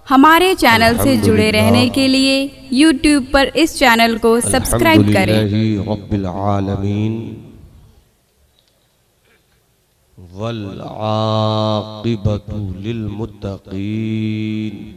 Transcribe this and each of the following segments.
हमारे चैनल से जुड़े रहने के लिए YouTube पर इस चैनल को सब्सक्राइब करें। रब्बिल आलमीन वल आक़िबतु लिल मुत्तक़ीन।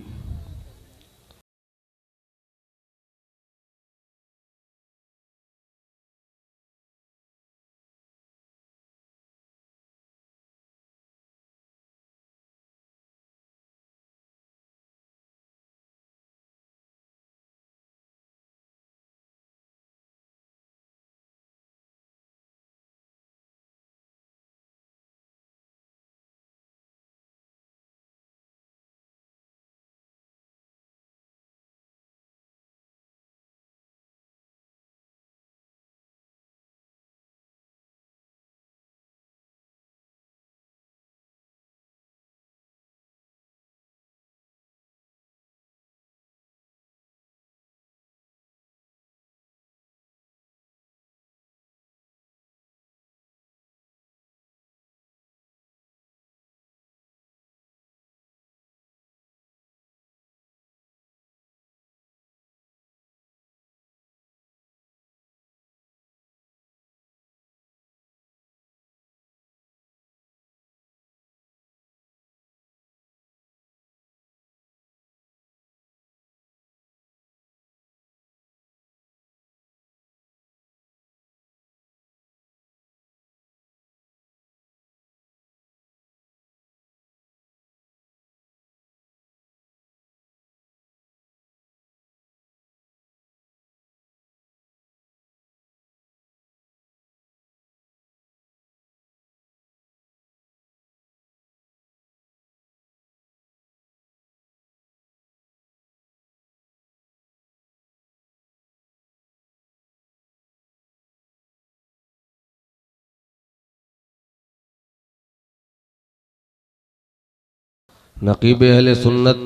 नकीब अहले सुन्नत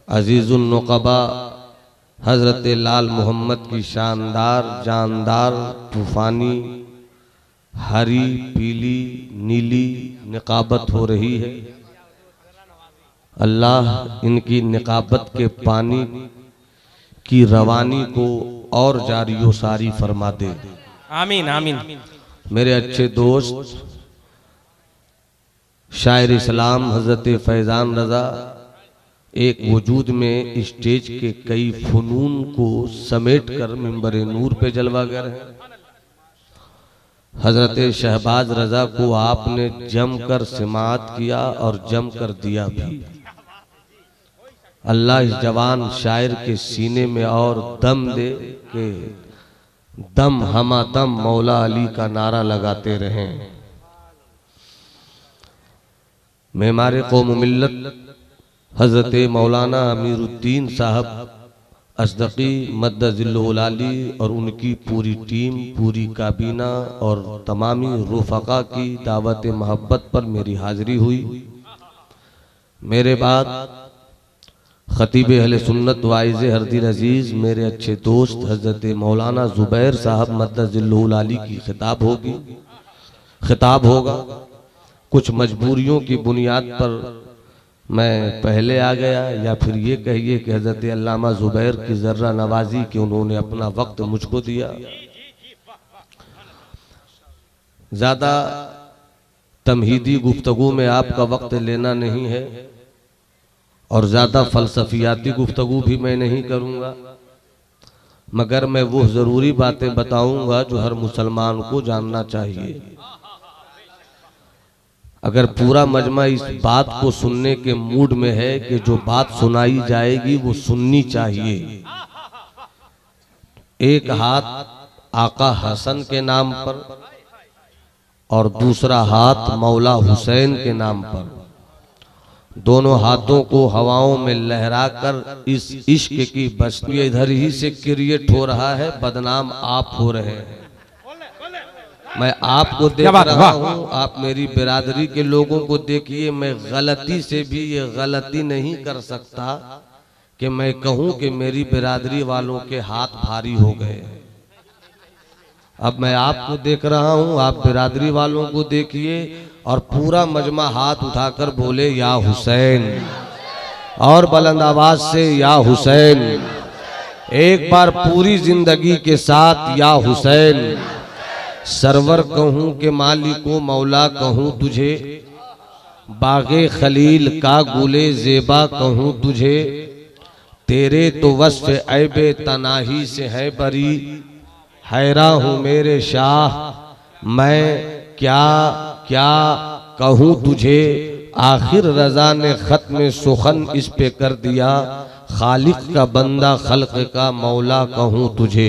अजीज़ुन नुक़बा हज़रत लाल मोहम्मद की शानदार जानदार तूफ़ानी हरी पीली नीली निकाबत हो रही है। अल्लाह इनकी निकाबत के पानी की रवानी को और जारी व सारी फरमा दे। आमीन आमीन। मेरे अच्छे दोस्त शायर इस्लाम हज़रत फैज़ान रज़ा एक वजूद में स्टेज के कई फ़नून को समेट कर मिंबर नूर पे जलवागर हैं। हज़रत शहबाज रज़ा को आपने जमकर सिमात किया और जमकर दिया भी। अल्लाह इस जवान शायर के सीने में और दम दे के दम हमा दम मौला अली का नारा लगाते रहें। मेमारे कौम मिल्लत हज़रत मौलाना अमीरुद्दीन साहब अस्दकी मद्दज़िल्लुहुल आली और उनकी पूरी टीम पूरी काबीना और तमामी रुफ़क़ा की दावत मोहब्बत पर मेरी हाज़िरी हुई। मेरे बाद ख़तीब अहले सुन्नत वाइज़ हरदिल अज़ीज़ मेरे अच्छे दोस्त हज़रत मौलाना ज़ुबैर साहब मद्दज़िल्लुहुल आली की खिताब होगा। कुछ मजबूरियों की बुनियाद पर मैं पहले आ गया, या फिर ये कहिए कि हज़रत अल्लामा ज़ुबैर की ज़र्रा नवाजी कि उन्होंने अपना वक्त मुझको दिया। ज़्यादा तमहीदी गुफ्तगू में आपका वक्त लेना नहीं है और ज़्यादा फ़लसफ़ियाती गुफ्तगू भी मैं नहीं करूँगा, मगर मैं वो ज़रूरी बातें बताऊँगा जो हर मुसलमान को जानना चाहिए। अगर पूरा मजमा इस बात को सुनने के मूड में है कि जो बात सुनाई जाएगी वो सुननी चाहिए। एक हाथ आका हसन के नाम पर और दूसरा हाथ मौला हुसैन के नाम पर, दोनों हाथों को हवाओं में लहराकर इस इश्क की बस्ती इधर ही से क्रिएट हो रहा है, बदनाम आप हो रहे हैं। मैं आपको देख रहा हूँ, आप मेरी बिरादरी के लोगों को देखिए। मैं गलती से भी ये गलती नहीं कर सकता कि मैं कहूँ कि मेरी बिरादरी वालों के हाथ भारी हो गए। अब मैं आपको देख रहा हूँ, आप बिरादरी वालों को देखिए और पूरा मजमा हाथ उठाकर बोले या हुसैन। और बुलंद आवाज से या हुसैन। एक बार पूरी जिंदगी के साथ या हुसैन। सरवर कहूं के मालिको मौला कहूं तुझे, बागे खलील का गुले जेबा कहूं तुझे, तेरे तो वस्फ ऐबे तनाही से है बरी, हैरा हूँ मेरे शाह मैं क्या क्या कहूँ तुझे। आखिर रजा ने खत्म सुखन इस पे कर दिया, खालिक का बंदा खल्क का मौला कहूँ तुझे।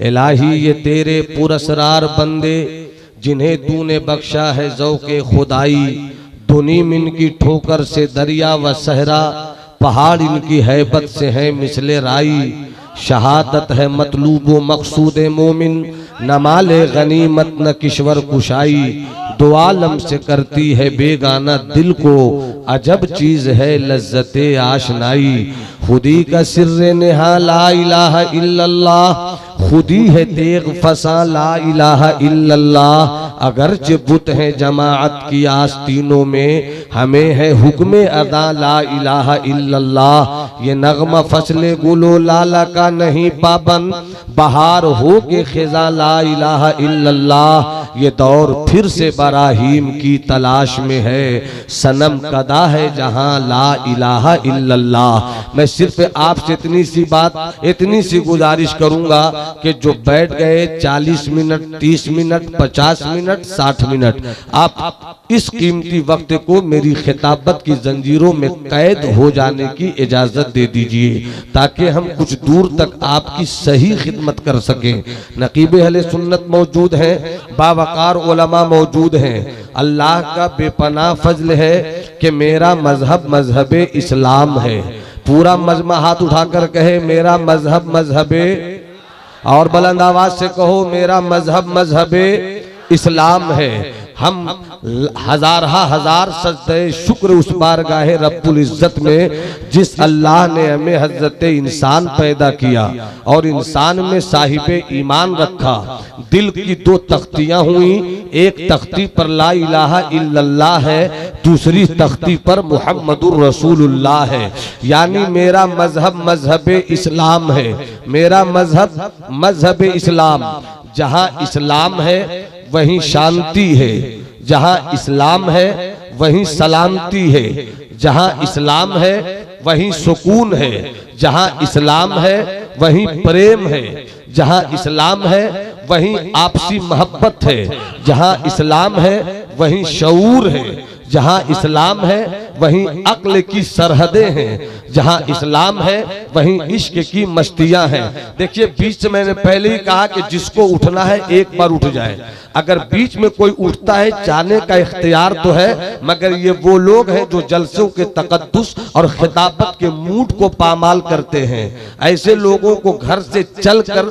इलाही ये तेरे पुरस्रार बंदे जिन्हें तूने बख्शा है ज़ौक़े खुदाई, दुनी मिन की ठोकर से दरिया व सहरा, पहाड़ इनकी हैबत से है मिसले राई। शहादत है मतलूब व मकसूद मोमिन, न माले गनीमत न किश्वर कुशाई। दो आलम से करती है बेगाना दिल को, अजब चीज है लज्जते आशनाई। खुदी का सिर्रे नेहा ला इलाहा इल्लल्लाह, खुदी है तेग फसा ला इलाहा इल्लल्लाह। अगरचे बुत है जमाअत की आस्तीनों में, हमें है हुक्म अदा ला इलाहा इल्लल्लाह। ये नगमा फसले गुलो लाला का नहीं पाबंद, बहार हो के खिजा ला इलाहा इल्लल्लाह। ये दौर फिर से बराहीम की तलाश में है, सनम कदा है जहां ला इलाहा इल्लल्लाह। मैं सिर्फ आपसे इतनी सी बात, इतनी सी गुजारिश करूंगा कि जो बैठ गए 40 मिनट, 30 मिनट, 50 मिनट, 60 मिनट, आप इस कीमती वक्त को मेरी खिताबत की जंजीरों में कैद हो जाने की इजाजत दे दीजिए, ताकि हम कुछ दूर तक आपकी सही खिदमत कर सकें। नकीब अहले सुन्नत मौजूद हैं, बावकार उलमा मौजूद हैं। अल्लाह का बेपनाह फजल है कि मेरा मजहब मजहब इस्लाम है। पूरा मजमा हाथ उठाकर कहे मेरा मजहब मजहब, और बुलंद आवाज से कहो मेरा मजहब मजहब इस्लाम है। हम हजार सजदे शुक्र उस बारगाहे रब्बुल इज्जत में, जिस अल्लाह ने हमें हजरत इंसान पैदा किया और इंसान में साहिबे ईमान रखा। दिल की दो तख्तियां हुई, एक तख्ती पर ला इलाहा इल्लल्लाह है, दूसरी तख्ती पर मुहम्मदुर रसूलुल्लाह है। यानी मेरा मजहब मजहब इस्लाम है, मेरा मजहब मजहब इस्लाम। जहां इस्लाम है वहीं शांति है, जहां इस्लाम है वहीं सलामती है, जहां इस्लाम है वहीं सुकून है, जहां इस्लाम है वहीं प्रेम है, जहां इस्लाम है वहीं आपसी मोहब्बत है, जहां इस्लाम है वहीं शऊर है, जहां इस्लाम है वहीं अक्ल की सरहदें हैं, जहां इस्लाम है वहीं इश्क की मस्तियां हैं। देखिए बीच में मैंने पहले ही कहा कि जिसको उठना है एक बार उठ जाए। अगर बीच में कोई उठता है जाने का इख्तियार तो है, मगर ये वो लोग हैं जो जलसों के तकद्दुस और खिताबत के मूड को पामाल करते हैं। ऐसे लोगों को घर से चलकर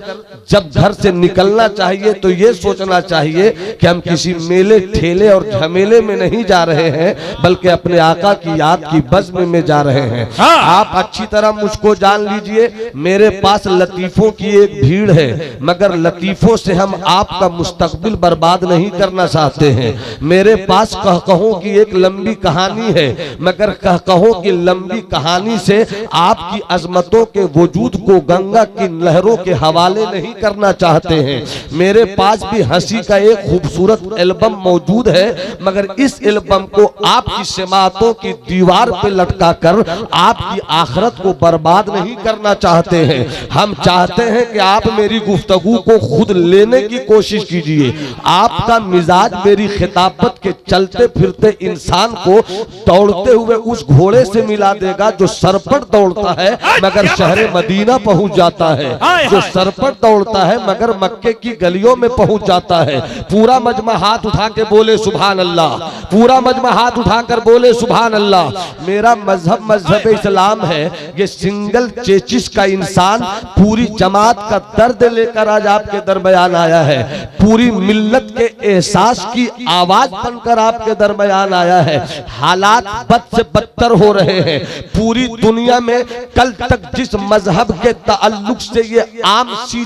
जब घर से निकलना चाहिए तो ये सोचना चाहिए कि हम किसी मेले ठेले और झमेले में नहीं जा रहे हैं, बल्कि अपने आका की याद की बज़्म में जा रहे हैं। आप अच्छी तरह मुझको जान लीजिए, मेरे पास लतीफों की एक भीड़ है, मगर लतीफों से हम आपका मुस्तकबिल बर्बाद नहीं करना चाहते हैं। मेरे पास कहकहों की एक लंबी कहानी है, मगर कहकहों की लंबी कहानी से आपकी अजमतों के वजूद को गंगा की लहरों के हवाले नहीं करना चाहते हैं। मेरे पास भी हंसी का एक खूबसूरत एल्बम मौजूद है, मगर इस एल्बम को आपकी समातों की दीवार पे लटका कर आपकी आखिरत को बर्बाद नहीं करना चाहते हैं। हम चाहते हैं कि आप मेरी गुफ्तगू को खुद लेने की कोशिश कीजिए। आपका मिजाज मेरी खिताबत के चलते फिरते इंसान को दौड़ते हुए उस घोड़े से मिला देगा जो सर पर दौड़ता है मगर शहर मदीना पहुंच जाता है, जो सर पर दौड़ता है मगर मक्के की गलियों में पहुंच जाता है। पूरा मजमा हाथ उठा के बोले सुभान अल्लाह, पूरा मजमा हाथ उठाकर बोले सुभान अल्लाह। मेरा मजहब मजहब इस्लाम है। ये सिंगल चेचिस का इंसान पूरी जमात का दर्द लेकर आज आपके दरमियान आया है, पूरी मिल्लत के एहसास की आवाज बनकर आपके दरमियान आया है। हालात बद से बदतर हो रहे हैं। पूरी दुनिया में कल तक जिस मजहब के ताल्लुक से ये आम सी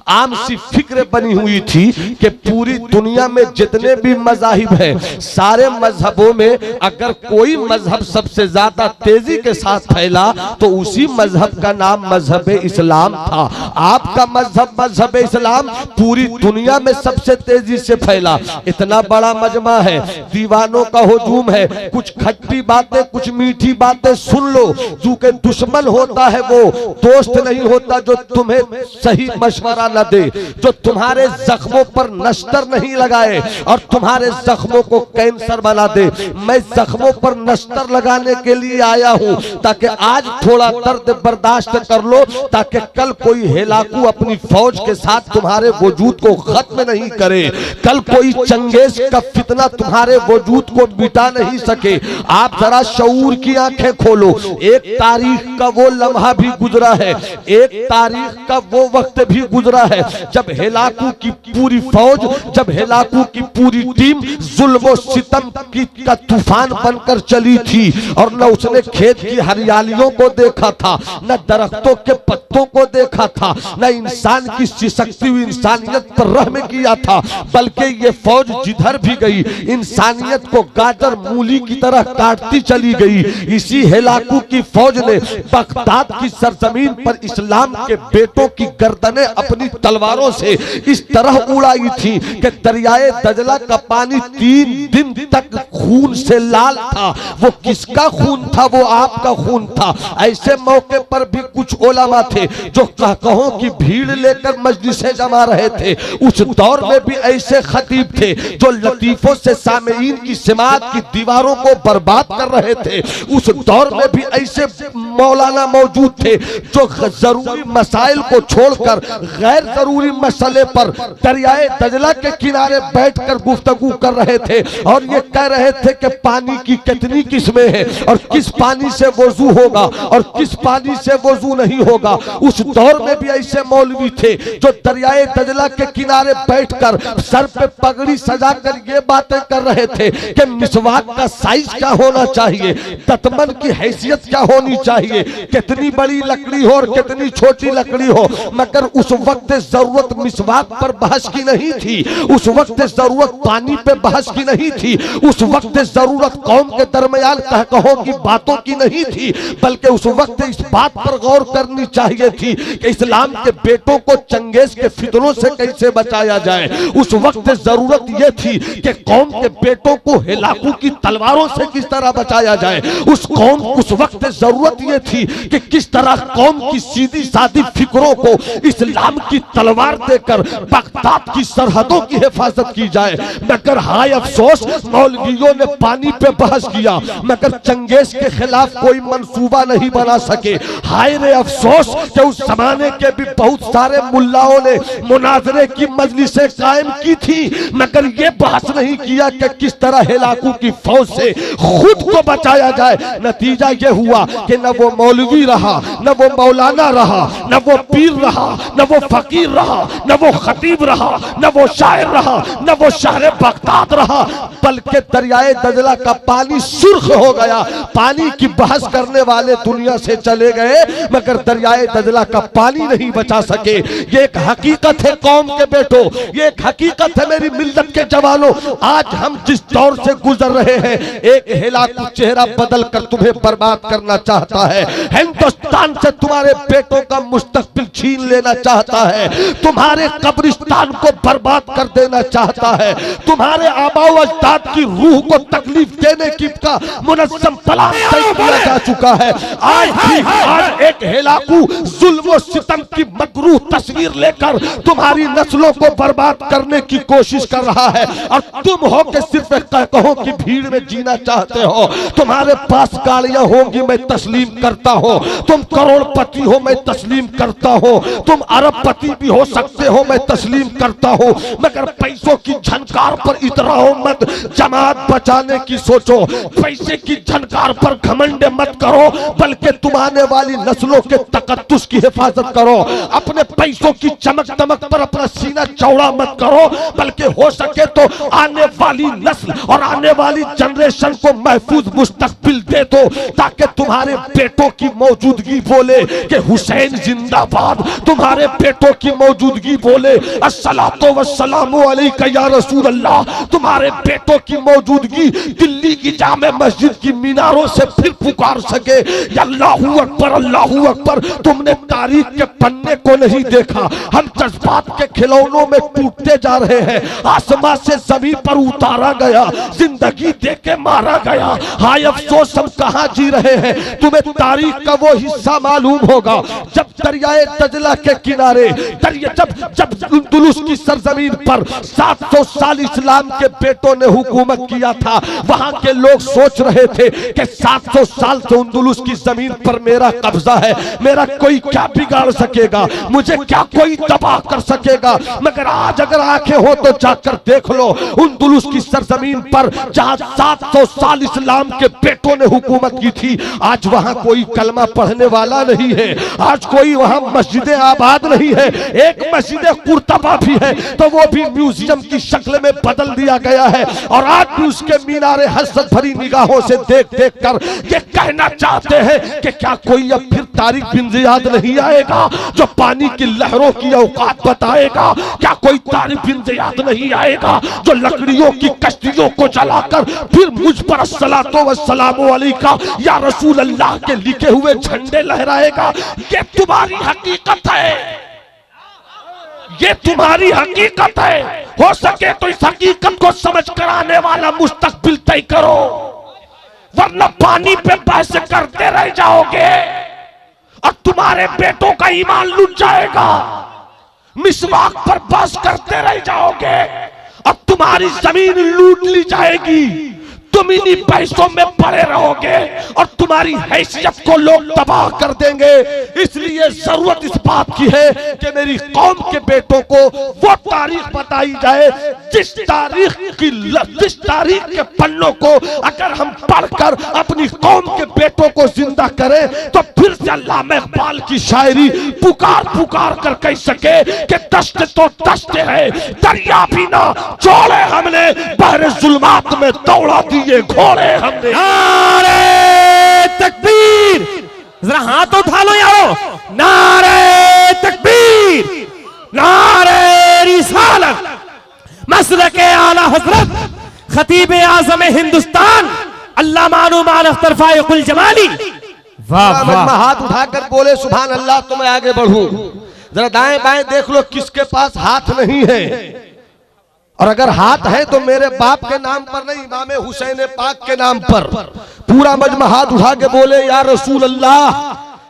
आम सी फिक्र बनी हुई थी कि पूरी दुनिया में जितने भी मज़ाहिब हैं, सारे मजहबों में अगर कोई मजहब सबसे ज्यादा तेजी के साथ फैला तो उसी मजहब का नाम मजहब इस्लाम था। आपका मजहब मजहब इस्लाम पूरी दुनिया में सबसे तेजी से फैला। इतना बड़ा मजमा है, दीवानों का हुजूम है, कुछ खट्टी बातें कुछ मीठी बातें सुन लो। जो के दुश्मन होता है वो दोस्त नहीं होता जो तुम्हें सही मशवरा न दे, जो तुम्हारे जख्मों पर नश्तर नहीं लगाए और तुम्हारे जख्मों को कैंसर बना दे। मैं जख्मों पर नश्तर लगाने के लिए आया हूं ताकि आज थोड़ा दर्द बर्दाश्त कर लो, ताकि कल कोई हेलाकू अपनी फौज के साथ तुम्हारे वजूद को खत्म नहीं करे, कल कोई चंगेज का फितना तुम्हारे वजूद को मिटा नहीं सके। आप जरा शऊर की आंखें खोलो। एक तारीख का वो लम्हा भी गुजरा है, एक तारीख का वो वक्त भी गुजरा है जब हेलाकू की पूरी फौज, जब हेलाकू की पूरी टीम जुल्म सितम की का तूफान बनकर चली थी और न उसने खेत की हरियालियों को देखा था, न दरख्तों के पत्तों को देखा था, न इंसान की सिसकती हुई इंसानियत पर रहम किया था, बल्कि ये फौज जिधर भी गई इंसानियत को गाजर मूली की तरह काटती चली गई। इसी हेलाकू की फौज ने बगदाद की सरजमीन पर इस्लाम के बेटों की गर्दनें अपनी तलवारों से इस तरह उड़ाई थी कि दरियाए दजला का पानी 3 दिन तक खून से लाल था। वो किसका खून था? वो आपका खून था। ऐसे मौके पर भी कुछ उलमा थे जो कहो की भीड़ लेकर मजलिसें जमा रहे थे। उस दौर में भी ऐसे खतीब थे जो लतीफों से सामेईन की समात की दीवारों को बर्बाद कर रहे थे। उस दौर में भी ऐसे मौलाना मौजूद थे जो जरूरी मसाइल को छोड़कर गैर जरूरी मसले पर दरियाए दजला के किनारे बैठकर गुफ्तगू कर रहे थे और ये कह रहे थे कि पानी की कितनी किस्में हैं और किस पानी से वजू होगा और किस पानी से वजू नहीं होगा। उस दौर में भी ऐसे मौलवी थे जो दरियाए दजला के किनारे बैठकर सर पे पगड़ी सजाकर ये बातें कर रहे थे कि मिसवाक का साइज क्या होना चाहिए, दतमन की हैसियत क्या होनी चाहिए, कितनी बड़ी लकड़ी हो और कितनी छोटी लकड़ी हो। मगर उस वक्त जरूरत मिसवाक पर बहस की नहीं थी, उस वक्त जरूरत पानी पे बहस की नहीं थी, उस वक्त जरूरत कौम के दरमियान कहो की बातों की नहीं थी, बल्कि उस वक्त इस बात पर गौर करनी चाहिए थी कि इस्लाम के बेटों को चंगेज के फितरों से कैसे बचाया जाए। उस वक्त जरूरत यह थी कि कौम के बेटों को हेलाकू की तलवारों से किस तरह बचाया जाए। उस वक्त जरूरत यह थी कि किस तरह कौम की सीधी सादी फिक्रों को इस्लाम की तलवार देकर बगदाद की सरहदों की हिफाजत की जाए। मगर हाय अफसोस, मौलवियों ने पानी पे बहस किया मगर चंगेज के खिलाफ कोई मंसूबा नहीं बना सके। हाय रे अफसोस कि उस जमाने के भी बहुत सारे मुल्लाओं ने मुनाजरे की मजलिसें कायम की थी मगर ये बहस नहीं किया कि किस तरह हेलाकू की फौज से खुद को बचाया जाए। नतीजा ये हुआ कि न वो मौलवी रहा, न वो मौलाना रहा, न वो पीर रहा, न वो फकीर रहा, न वो खतीब रहा, न वो शायर रहा, न वो शायर बगदाद रहा, बल्कि दरियाए दजला का पानी सुर्ख हो गया। पानी की बहस करने वाले दुनिया से चले गए मगर दरियाए दजला का पानी नहीं बचा सके। ये एक हकीकत है कौम के बेटो, ये एक हकीकत है मेरी मिल्लत के जवानों। आज हम जिस दौर से गुजर रहे हैं, एक हेलाकू चेहरा बदल कर तुम्हें बर्बाद करना चाहता है, हिंदुस्तान से तुम्हारे बेटों का मुस्तकबिल छीन लेना चाहता है, तुम्हारे कब्रिस्तान को बर्बाद कर देना चाहता है, तुम्हारे आबाओ अजदाद की रूह को तकलीफ देने की का मुनज़्ज़म प्लान तय किया जा चुका है। आज एक हेलाकू जुल्म और सितम की मकरूह तस्वीर लेकर तुम्हारी नस्लों को बर्बाद करने की कोशिश कर रहा है और तुम हो के सिर्फ कहो कि भीड़ में जीना चाहते हो। तुम्हारे पास गाड़ियां होंगी मैं तस्लीम करता हूं, तुम करोड़पति हो मैं तस्लीम करता हूं, तुम अरबपति भी हो सकते हो मैं तस्लीम करता हूं, मगर पैसों की झनकार पर इतराओ मत, जमात बचाने की सोचो। पैसे की झनकार पर घमंड मत करो बल्कि तुम आने वाली नस्लों के तकद्दुस की हिफाजत करो, अपने पैसों की चमक दमक पर अपना सीना चौड़ा मत करो, बल्कि हो सके तो आने वाली नस्ल और आने वाली जनरेशन को महफूज मुस्तकबिल दे दो, ताकि तुम्हारे बेटों की मौजूदगी बोले कि हुसैन जिंदाबाद, तुम्हारे बेटों की मौजूदगी बोले अस्सलातो वस्सलामु अलैका या रसूल अल्लाह, तुम्हारे बेटों की मौजूदगी दिल्ली की जामे मस्जिद की मीनारों से फिर पुकार सके अल्लाहू अकबर अल्लाहू अकबर। तुमने तारीख के पन्ने को नहीं देखा, हम जज्बात के खिलौनों में टूटते जा रहे हैं, आसमां से जमीन पर उतारा गया, जिंदगी दे के मारा गया। हाय अफसोस हम कहां जी रहे हैं। तुम्हें तारीख का वो हिस्सा मालूम होगा जब दरियाए दजला के किनारे जब अंदलुस की सरजमीन पर 700 साल इस्लाम के बेटों ने हुकूमत किया था, वहां के लोग सोच रहे थे कि 700 साल से अंदलुस की जमीन पर मेरा कब्जा है, मेरा कोई क्या बिगाड़ सकेगा, मुझे क्या कोई तबाह कर सकेगा। मगर आज अगर आंखें हो तो जाकर देख लो, अंदलुस की सरजमीन पर जहां 700 साल इस्लाम के बेटों ने हुकूमत की थी, आज वहां कोई कलमा पढ़ने वाला नहीं है, आज कोई वहां मस्जिदें आबाद नहीं है। एक मस्जिद कुर्तबा भी है तो वो भी म्यूजियम की शक्ल में बदल दिया गया है, और आज भी उसके मीनारे हसरत भरी निगाहों से देख देख कर ये कहना चाहते हैं कि क्या कोई अब फिर तारिक बिन जियाद नहीं आएगा जो पानी की लहरों की औकात बताएगा? क्या कोई तारिक बिन जियाद नहीं आएगा जो लकड़ियों की कश्तियों को जलाकर फिर मुझ पर अस्सलातो वस्सलामु अलैका या रसूल अल्लाह के लिखे हुए झंडे लहराएगा? ये तुम्हारी हकीकत है, ये तुम्हारी हकीकत है। हो सके तो इस हकीकत को समझ कर आने वाला मुस्तकबिल तय करो, वरना पानी पे बहस करते रह जाओगे और तुम्हारे बेटों का ईमान लुट जाएगा। मिसवाक पर बहस करते रह जाओगे और तुम्हारी जमीन लूट ली जाएगी। तुम इन्हीं पैसों में पड़े रहोगे और तुम्हारी हैसियत को लोग तबाह कर देंगे। इसलिए जरूरत इस बात की है कि मेरी कौम के बेटों को वो तारीख बताई जाए जिस तारीख के पन्नों को अगर हम पढ़कर अपनी कौम के बेटों को जिंदा करें तो फिर से अल्लामा इकबाल की शायरी पुकार पुकार कर कह सके कि दश्त तो दश्त है, दरिया भी ना छोड़े हमने, बहरे जुल्मात में दौड़ा दिए घोड़े हमने। नारे तकबीर, जरा हाथ उठा लो यारो, नारे तकबीर, नारे रिसालत, मसलके आला हजरत खतीब आज़म हिंदुस्तान अल्लामा नुमान अख्तर फाइकुल जमाली। वाह वाह, हाथ उठाकर बोले सुभान अल्लाह। तो मैं आगे बढ़ूं, जरा दाएं बाएं देख लो किसके पास हाथ नहीं है, और अगर हाथ है तो मेरे बाप के नाम पर नहीं, इमाम हुसैन पाक के नाम पर। पूरा मजमा हाथ उठा के बोले या रसूल अल्लाह,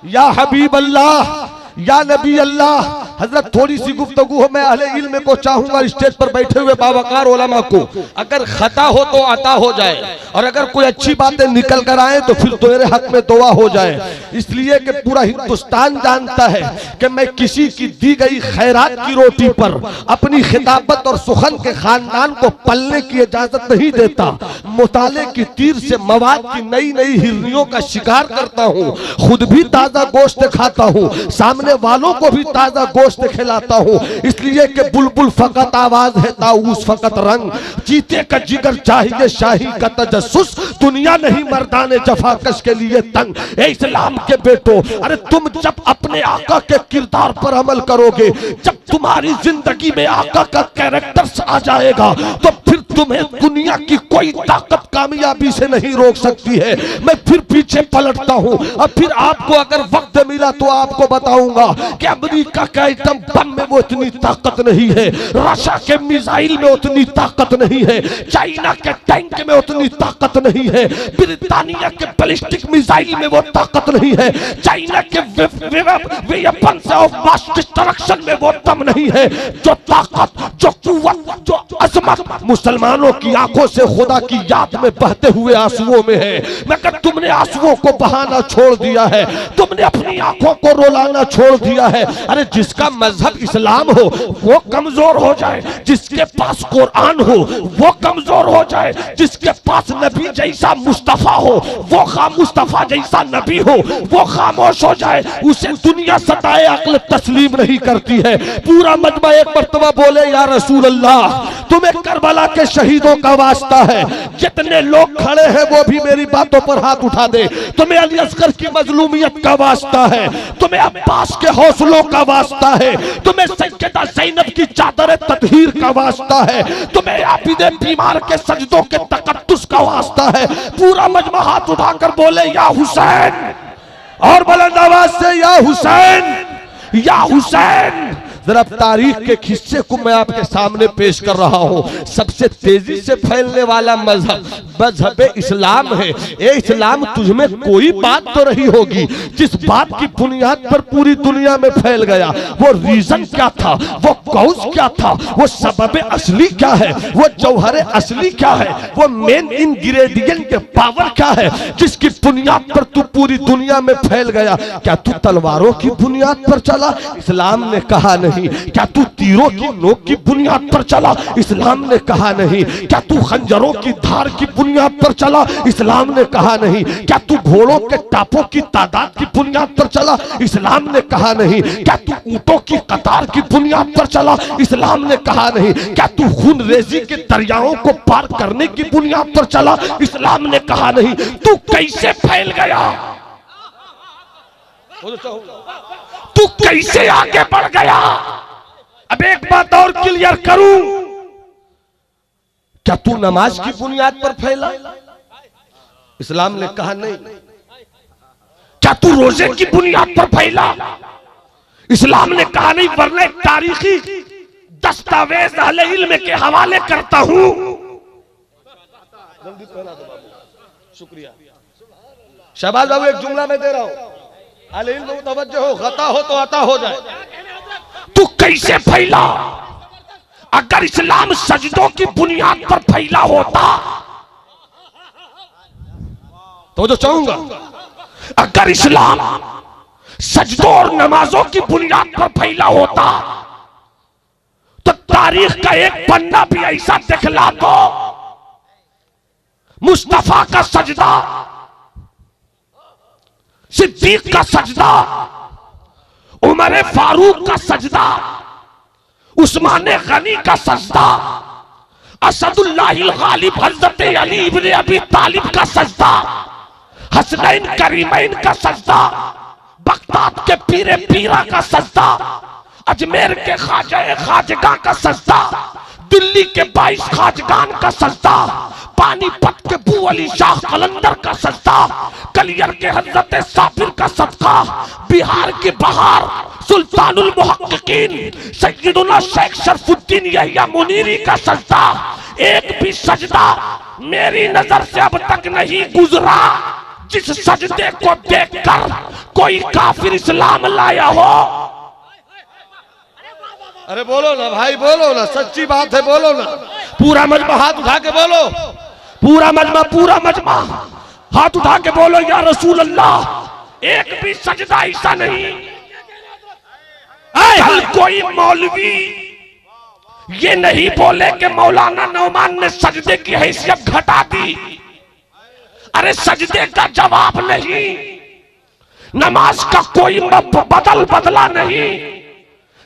या हबीब अल्लाह, या नबी अल्लाह। हजरत थोड़ी सी गुफ्तगू हो, मैं अहले इल्म को चाहूंगा स्टेज पर बैठे हुए बावकार उलमा को, अगर खता हो तो अता हो जाए, और अगर कोई अच्छी बातें निकल कर आए तो फिर तेरे हक में दुआ हो जाए। इसलिए कि पूरा हिंदुस्तान जानता है कि मैं किसी की दी गई खैरात की रोटी पर अपनी खिताबत और सुखन के खानदान को पलने की इजाजत नहीं देता। मुताले की तीर से मवाद की नई नई हिरनियों का शिकार करता हूँ, खुद भी ताजा गोश्त खाता हूँ, सामने वालों को भी ताजा गोश्त खिलाता हूँ। इसलिए कि बुलबुल फकत आवाज है, ताऊस फकत रंग, चीते का जिगर चाहिए शाही का तजस्सुस, दुनिया नहीं मर्दाने जफाकश के लिए तंग। ए इस्लाम के बेटो, अरे तुम जब अपने आका के किरदार पर अमल करोगे, जब तुम्हारी जिंदगी में आका का कैरेक्टर आ जाएगा, तो फिर तुम्हें दुनिया की कोई ताकत कामयाबी से नहीं रोक सकती है। मैं फिर पीछे पलटता हूँ, और फिर आपको अगर वक्त मिला तो आपको बताऊंगा कि अमेरिका का आइटम बम में वो इतनी ताकत नहीं है, रशिया के मिसाइल में उतनी ताकत नहीं है, चाइना के टैंक में उतनी ताकत नहीं है, ब्रिटानिया के बैलिस्टिक मिसाइल में वो ताकत नहीं है, चाइना के वेपन्स ऑफ मास डिस्ट्रक्शन में वो दम नहीं है। जो ताकत, जो कुव्वत, जो अजमत मुसलमान मुसलमानों की आंखों से खुदा की याद में बहते हुए आंसुओं में है, मगर तुमने आंसुओं को बहाना छोड़ दिया है, तुमने अपनी आंखों को रुलाना छोड़ दिया है। अरे जिसका मजहब इस्लाम हो वो कमजोर हो जाए, जिसके पास कुरान हो वो कमजोर हो जाए, जिसके पास नबी जैसा मुस्तफा हो वो मुस्तफा जैसा नबी हो वो खामोश हो जाए, उसे दुनिया सताए अक्ल तस्लीम नहीं करती है। पूरा मजमा एक मर्तबा बोले या रसूल अल्लाह, तुम्हें करबला के शहीदों का वास्ता है, जितने लोग खड़े हैं वो भी मेरी बातों पर हाथ उठा दे। तुम्हें अली असगर की मजलूमियत का वास्ता है, तुम्हें अब्बास के हौसलों का वास्ता है, तुम्हें सैयदा ज़ैनब की चादर ततहीर का वास्ता है, तुम्हें आबिद बीमार के सजदों के तकद्दुस का वास्ता है। पूरा मजमा हाथ उठाकर बोले या हुसैन, और बुलंद आवाज से या हुसैन, या हुसैन। जरा तारीख के हिस्से को मैं आपके सामने पेश कर रहा हूँ। सबसे तेजी से फैलने वाला मजहब इस्लाम है। ये इस्लाम तुझमें कोई बात तो नहीं होगी जिस बात की बुनियाद पर पूरी दुनिया में फैल गया। वो रीजन क्या था, वो कॉज क्या था, वो सबब असली क्या है, वो जौहर असली क्या है, वो मेन इंग्रेडिएंट पावर क्या है जिसकी बुनियाद पर तू पूरी दुनिया में फैल गया। क्या तू तलवारों की बुनियाद पर चला? इस्लाम ने कहा नहीं। क्या तू तीरों की नोक की बुनियाद पर चला? इस्लाम ने कहा नहीं। क्या तू खंजरों की धार की बुनियाद पर चला? इस्लाम ने कहा नहीं। क्या तू घोड़ों के टापों की तादाद की बुनियाद पर चला? इस्लाम ने कहा नहीं। क्या तू ऊंटों की कतार की बुनियाद पर चला? इस्लाम ने कहा नहीं। क्या तू खून रेजी के दरियाओं को पार करने की बुनियाद पर चला? इस्लाम ने कहा नहीं। तू कैसे फैल गया? तू कैसे आगे बढ़ गया? अब एक बात और क्लियर करूं, क्या तू नमाज की बुनियाद पर फैला? इस्लाम ने कहा नहीं। क्या तू रोजे की बुनियाद पर फैला? इस्लाम ने कहा नहीं। वरना तारीखी दस्तावेज अहले इल्म के हवाले करता हूं। शुक्रिया शहबाज बाबू, एक जुमला में दे रहा हूं, अहले इल्म मुतवज्जो हो, खता हो तो अता हो जाए। तू कैसे फैला? अगर इस्लाम सजदों की बुनियाद पर फैला होता तो जो चाहूंगा, अगर इस्लाम सजदों और नमाजों की बुनियाद पर फैला होता तो तारीख का एक पन्ना भी ऐसा दिखला दो, मुस्तफा का सजदा, सिद्दीक का सजदा, उमर फारूक का सजदा, उस्मान गनी का सजदा, असदुल्लाहिल गालिब हजरत अली इब्ने अबी तालिब का सजदा, हसनैन करीमैन का सजदा, बगदाद के पीरे पीरा का सजदा, अजमेर के ख्वाजा खाजगा का सजदा, दिल्ली के 22 खाजगान का सजदा, पानीपत के बू अली शाह कलंदर का सजदा, कलियर के हजरत साबिर का सदका, बिहार के बहार सुल्तानुल मुहक्किकीन सैयदुना शेख शरफुद्दीन यहिया मुनीरी का सजदा। एक भी सजदा मेरी नजर से अब तक नहीं गुजरा जिस सजदे को देखकर कोई काफिर इस्लाम लाया हो। अरे बोलो ना भाई, बोलो ना, सच्ची बात है, बोलो ना। पूरा मजमा हाथ उठा के बोलो, पूरा मजमा हाथ उठा के बोलो या रसूल अल्लाह। एक भी सजदा ऐसा नहीं। कल कोई मौलवी ये नहीं बोले कि मौलाना नौमान ने सजदे की हैसियत घटा दी। अरे सजदे का जवाब नहीं, नमाज का कोई बदला नहीं,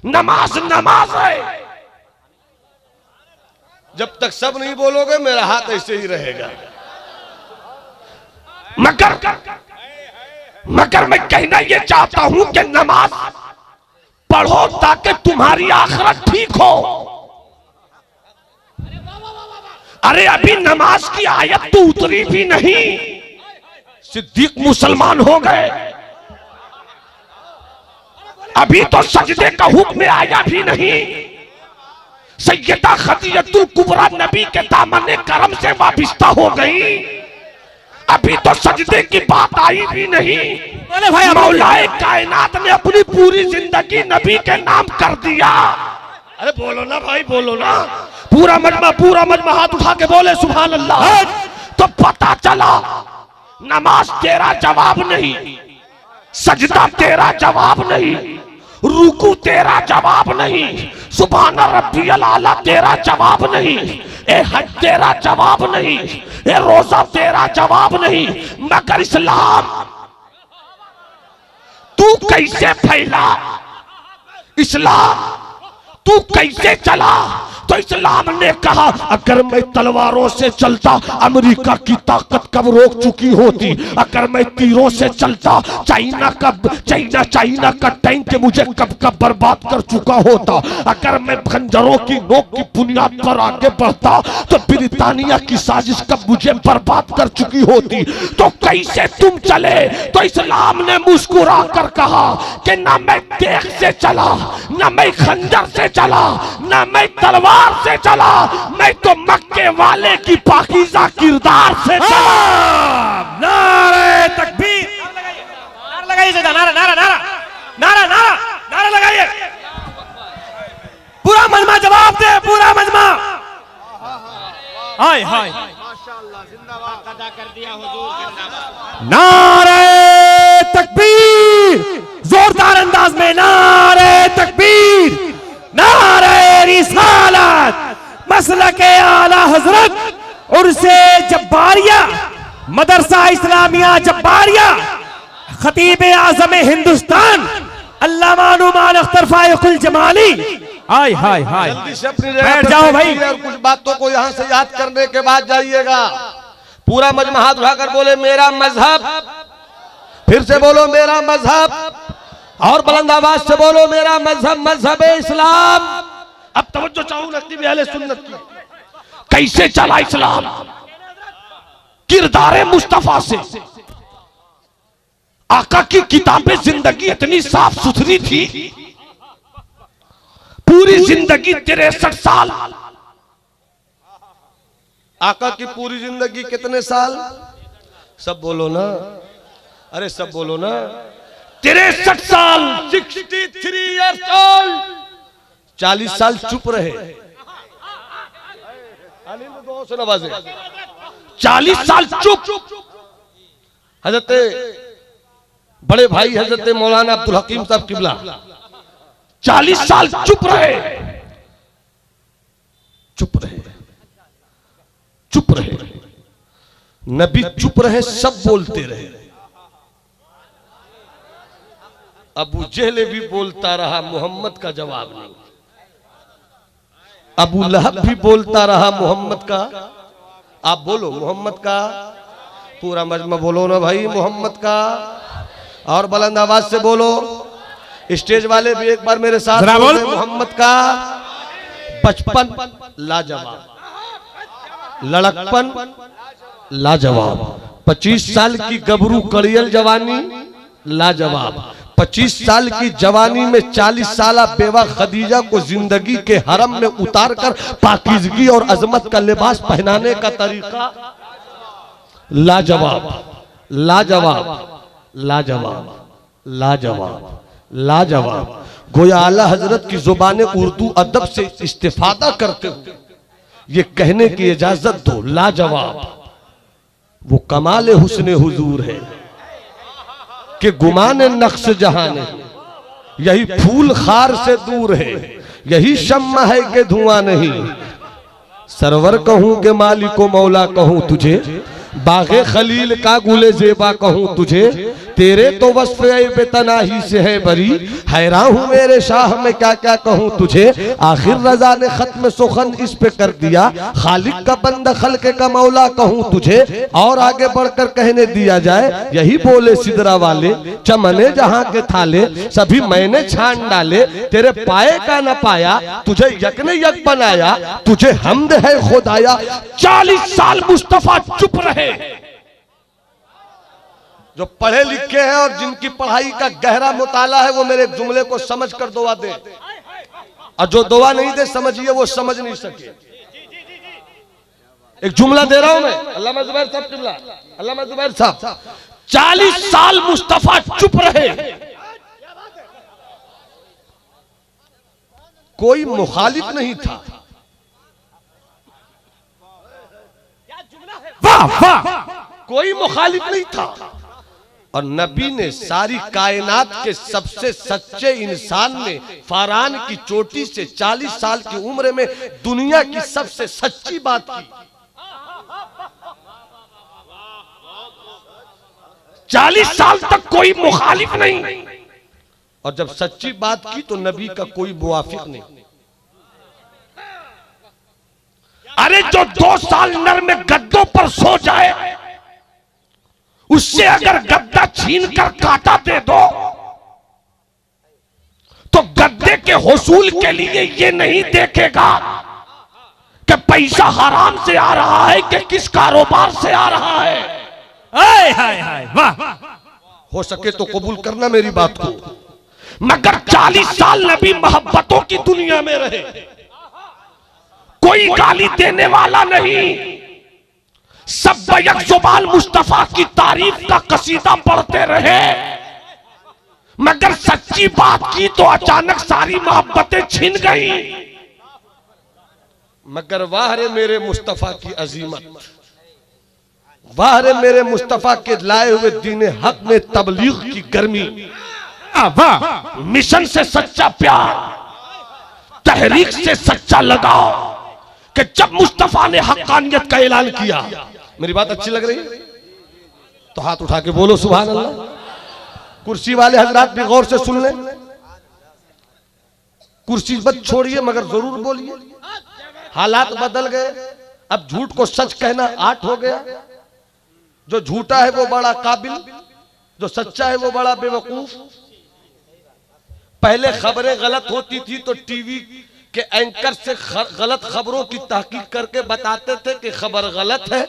नमाज नमाज है। जब तक सब नहीं बोलोगे मेरा हाथ ऐसे ही रहेगा। मगर मैं कहना यह चाहता हूं कि नमाज पढ़ो ताकि तुम्हारी आखिरत ठीक हो। अरे अभी नमाज की आयत तो उतरी भी नहीं, सिद्दीक मुसलमान हो गए। अभी तो सजदे का हुक्म आया भी नहीं। सैयदा खदीजतुल कुबरा नबी के दामन करम से वाबिस्ता हो गई। अभी तो सजदे की बात आई भी नहीं। मौलाए कायनात ने अपनी पूरी जिंदगी नबी के नाम कर दिया। अरे बोलो ना भाई, बोलो ना। पूरा मजमा हाथ उठा के बोले सुभान अल्लाह। तो पता चला नमाज तेरा जवाब नहीं, सजदा तेरा जवाब नहीं, रुकू तेरा जवाब नहीं, सुभान रब्बियल आला तेरा जवाब नहीं, ए हज तेरा जवाब नहीं, ए रोजा तेरा जवाब नहीं, मगर इस्लाम तू कैसे फैला, इस्लाम तू कैसे चला। तो इस्लाम ने कहा अगर मैं तलवारों से चलता अमेरिका की ताकत कब रोक चुकी होती, अगर मैं तीरों से चलता चाइना का टैंक मुझे कब बर्बाद कर चुका होता, अगर मैं खंजरों की नोक की बुनियाद पर आगे बढ़ता तो ब्रिटानिया की साजिश कब मुझे बर्बाद कर चुकी होती। तो कैसे तुम चले। तो इस्लाम ने मुस्कुरा कर कहा कि ना मैं देख से चला, ना मैं खंजर से चला, ना मैं तलवार से चला, मैं तो मक्के वाले की पाकीज़ा किरदार से चला। नारे तकबीर, नारा लगाइए, नारा नारा नारा नारा नारा नारा लगाइए। पूरा मजमा जवाब दे, पूरा मजमा। हाय हाय नारे तकबीर, जोरदार अंदाज में नारे तकबीर, नारे रिसालत, मसलके आला हजरत उर्से जब्बारिया, मदरसा इस्लामिया जब्बारिया, खतीब आजम हिंदुस्तान अल्लामा नुमान अख्तर फायकुल जमाली। हाय हाय हाय, जल्दी से अपनी बैठ जाओ भाई। और कुछ बातों को यहाँ से याद करने के बाद जाइएगा। पूरा मजमा हाथ उठाकर बोले मेरा मजहब, फिर से बोलो मेरा मजहब, और बुलंद आवाज से बोलो मेरा मजहब मजहब इस्लाम। अब तवज्जो चाहूं नकती भी अहले सुन्नत की। कैसे चला इस्लाम किरदार मुस्तफा से। आका की किताबें जिंदगी इतनी साफ सुथरी थी, पूरी जिंदगी 63 साल। आका की पूरी जिंदगी कितने साल, सब बोलो ना, अरे सब बोलो ना, 63 साल, 63 years old। 40 साल चुप रहे, 40 साल चुप। हजरत बड़े भाई हजरत मौलाना अब्दुल हकीम साहब किबला 40 साल चुप रहे, चुप रहे, चुप रहे, नबी चुप रहे, सब बोलते रहे। अबू जहल भी बोलता रहा, मोहम्मद का जवाब नहीं। अबू लहब भी बोलता रहा, मोहम्मद का, आप बोलो मोहम्मद का, पूरा मजमा बोलो ना भाई मोहम्मद का, और बुलंद आवाज से बोलो। स्टेज वाले भी एक बार मेरे साथ बोलो मोहम्मद का। बचपन लाजवाब, लड़कपन लाजवाब, 25 साल की गबरू कड़ियल जवानी लाजवाब, 25 साल की जवानी में 40 साला बेवा खदीजा को जिंदगी के हरम में उतारकर पाकीज़गी और अजमत का लिबास पहनाने का तरीका लाजवाब, लाजवाब, लाजवाब, लाजवाब, लाजवाब। गोया आला हजरत की जुबान उर्दू अदब से इस्तिफादा करते हो ये कहने की इजाजत दो, लाजवाब। वो कमाल हुस्न हुजूर है कि गुमान नक्श जहां है, यही फूल खार से दूर है, यही शम्मा है कि धुआं नहीं। सरवर कहूं के मालिको मौला कहूं तुझे, बागे खलील का गुले जेबा कहूं तुझे, तेरे तो वस्फ बेतनाही से है बरी, हैरान हूं मेरे शाह में क्या क्या कहूं तुझे। आखिर रजा ने खत्म सुखन इस पे कर दिया, खालिक का बंदा खल्के का मौला कहूं तुझे। और आगे बढ़कर कहने दिया जाए, यही बोले सिदरा वाले, चमने जहां के थाले सभी मैंने छान डाले, तेरे पाए का न पाया तुझे यक ने यक बनाया, तुझे हमद है खुदाया। 40 साल मुस्तफा चुप रहे। जो पढ़े लिखे हैं और जिनकी पढ़ाई का गहरा मुताला है वो मेरे जुमले को समझ कर दुआ दे, और जो दुआ नहीं दे समझिए वो समझ नहीं सके। एक जुमला दे रहा हूं मैं, अल्लामा जुबैर साहब जुमला, अल्लामा जुबैर साहब 40 साल मुस्तफा चुप रहे। कोई मुखालिफ नहीं था, कोई मुखालिफ नहीं था। और नबी ने सारी कायनात के सबसे सच्चे इंसान ने फारान की चोटी से 40 साल की उम्र में दुनिया की सबसे सच्ची बात की। 40 साल तक कोई मुखालिफ नहीं, और जब सच्ची बात की तो नबी का कोई मुवाफिक नहीं। अरे जो 2 साल नर में गद्दों पर सो जाए, उससे अगर गद्दा छीन कर काटा दे दो तो गद्दे के हुसूल के लिए ये नहीं देखेगा कि पैसा हराम से आ रहा है कि किस कारोबार से आ रहा है। हाय हाय हाय वाह। हो सके तो कबूल करना मेरी बात को। मगर 40 साल नबी मोहब्बतों की दुनिया में रहे, कोई गाली देने वाला नहीं, सब बैक जुबान मुस्तफा की तारीफ का कसीदा पढ़ते रहे। मगर सच्ची बात की तो अचानक सारी मोहब्बतें छिन गई। मगर वाह रे मेरे मुस्तफा की अजीमत, वाह रे मेरे मुस्तफा के लाए हुए दीन हक में तबलीग की गर्मी। वाह, मिशन से सच्चा प्यार, तहरीक से सच्चा लगाव, कि जब मुस्तफा ने हक्कानियत का ऐलान किया। मेरी बात अच्छी लग रही है तो हाथ उठा के बोलो सुभान अल्लाह। कुर्सी वाले हजरात भी गौर से सुन लें, कुर्सी मत छोड़िए मगर जरूर बोलिए। हालात बदल गए, अब झूठ को सच कहना आर्ट हो गया। जो झूठा है वो बड़ा काबिल, जो सच्चा है वो बड़ा बेवकूफ। पहले खबरें गलत होती थी तो टीवी के एंकर से गलत खबरों की तहकीक करके बताते थे कि खबर गलत है,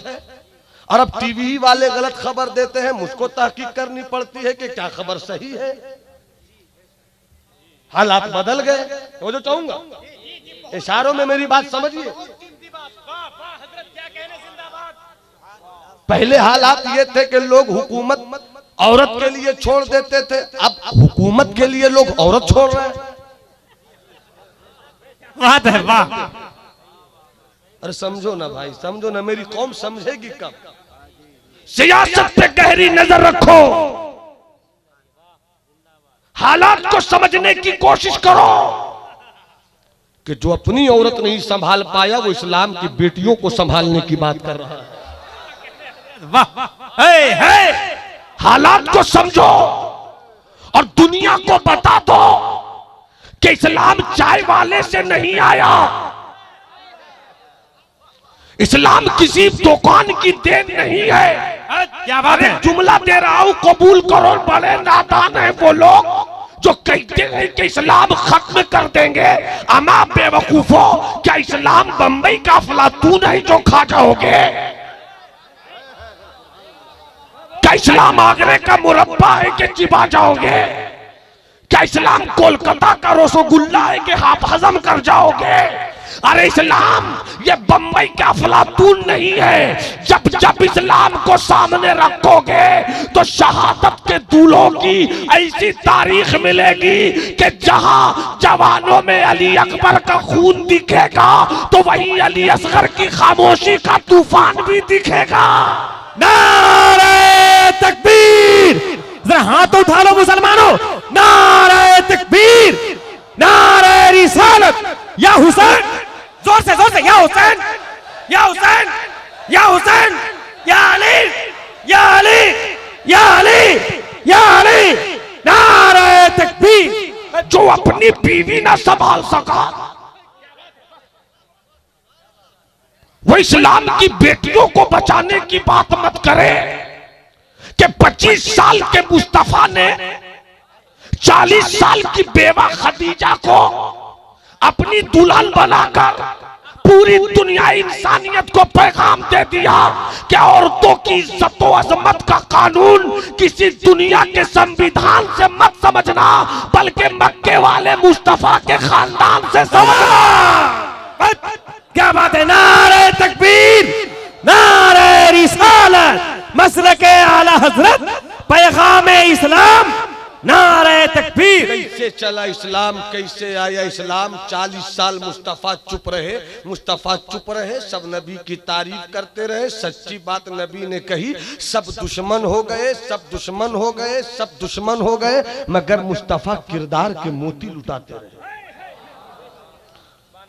और अब टीवी वाले गलत खबर देते हैं, मुझको तहकीक करनी पड़ती है कि क्या खबर सही है। हालात बदल गए। वो जो चाहूंगा इशारों में मेरी बात समझिए। पहले हालात ये थे कि लोग हुकूमत औरत के लिए छोड़ देते थे, अब हुकूमत के लिए लोग औरत छोड़ रहे हैं। बात है वाह। अरे समझो ना भाई, समझो ना, मेरी कौम समझेगी कब। सियासत पे गहरी नजर रखो, हालात को समझने की कोशिश करो कि जो अपनी औरत नहीं संभाल पाया वो इस्लाम की बेटियों को संभालने की बात कर रहा है। वाह। हालात को समझो और दुनिया को बता दो कि इस्लाम चाय वाले से नहीं आया, इस्लाम किसी दुकान की देन नहीं है। क्या बात है। जुमला दे रहा हूं, कबूल करो। बड़े नादान हैं वो लोग जो कहते हैं कि इस्लाम खत्म कर देंगे। अमा बेवकूफो, क्या इस्लाम बंबई का अफलातून है जो खा जाओगे? क्या इस्लाम आगरे का मुरब्बा है कि चिबा जाओगे? क्या इस्लाम कोलकाता का रसगुल्ला है कि आप हजम कर जाओगे? अरे इस्लाम ये बंबई का अफलातून नहीं है। जब जब इस्लाम को सामने रखोगे तो शहादत के दूल्हों की ऐसी तारीख मिलेगी कि जहां जवानों में अली अकबर का खून दिखेगा तो वहीं अली असगर की खामोशी का तूफान भी दिखेगा। नारे तकबीर। जरा हाथ उठा लो मुसलमानों। नारे तकबीर, नारे रिसालत। या हुसैन, जोर से या हुसैन, या हुसैन, या हुसैन, या अली, या अली, या अली, या अली। नारे तकबीर। जो अपनी बीवी ना संभाल सका वो इस्लाम की बेटियों को बचाने की बात मत करे कि 25 साल के मुस्तफा ने 40 साल की बेवा खदीजा को अपनी दुल्हन बनाकर पूरी दुनिया इंसानियत को पैगाम दे दिया कि औरतों की इज्जत और अजमत का कानून किसी दुनिया के संविधान से मत समझना, बल्कि मक्के वाले मुस्तफा के खानदान से समझना। क्या बात है। नारे तकबीर, नारे रिसालत, मसलके आला हजरत, पैगाम इस्लाम। नारे तकबीर। कैसे चला इस्लाम, कैसे आया इस्लाम। 40 साल मुस्तफ़ा चुप रहे, मुस्तफ़ा चुप रहे, सब नबी की तारीफ करते रहे। सच्ची बात नबी ने कही, सब दुश्मन हो गए, सब दुश्मन हो गए, सब दुश्मन हो गए, मगर मुस्तफ़ा किरदार के मोती लुटाते रहे।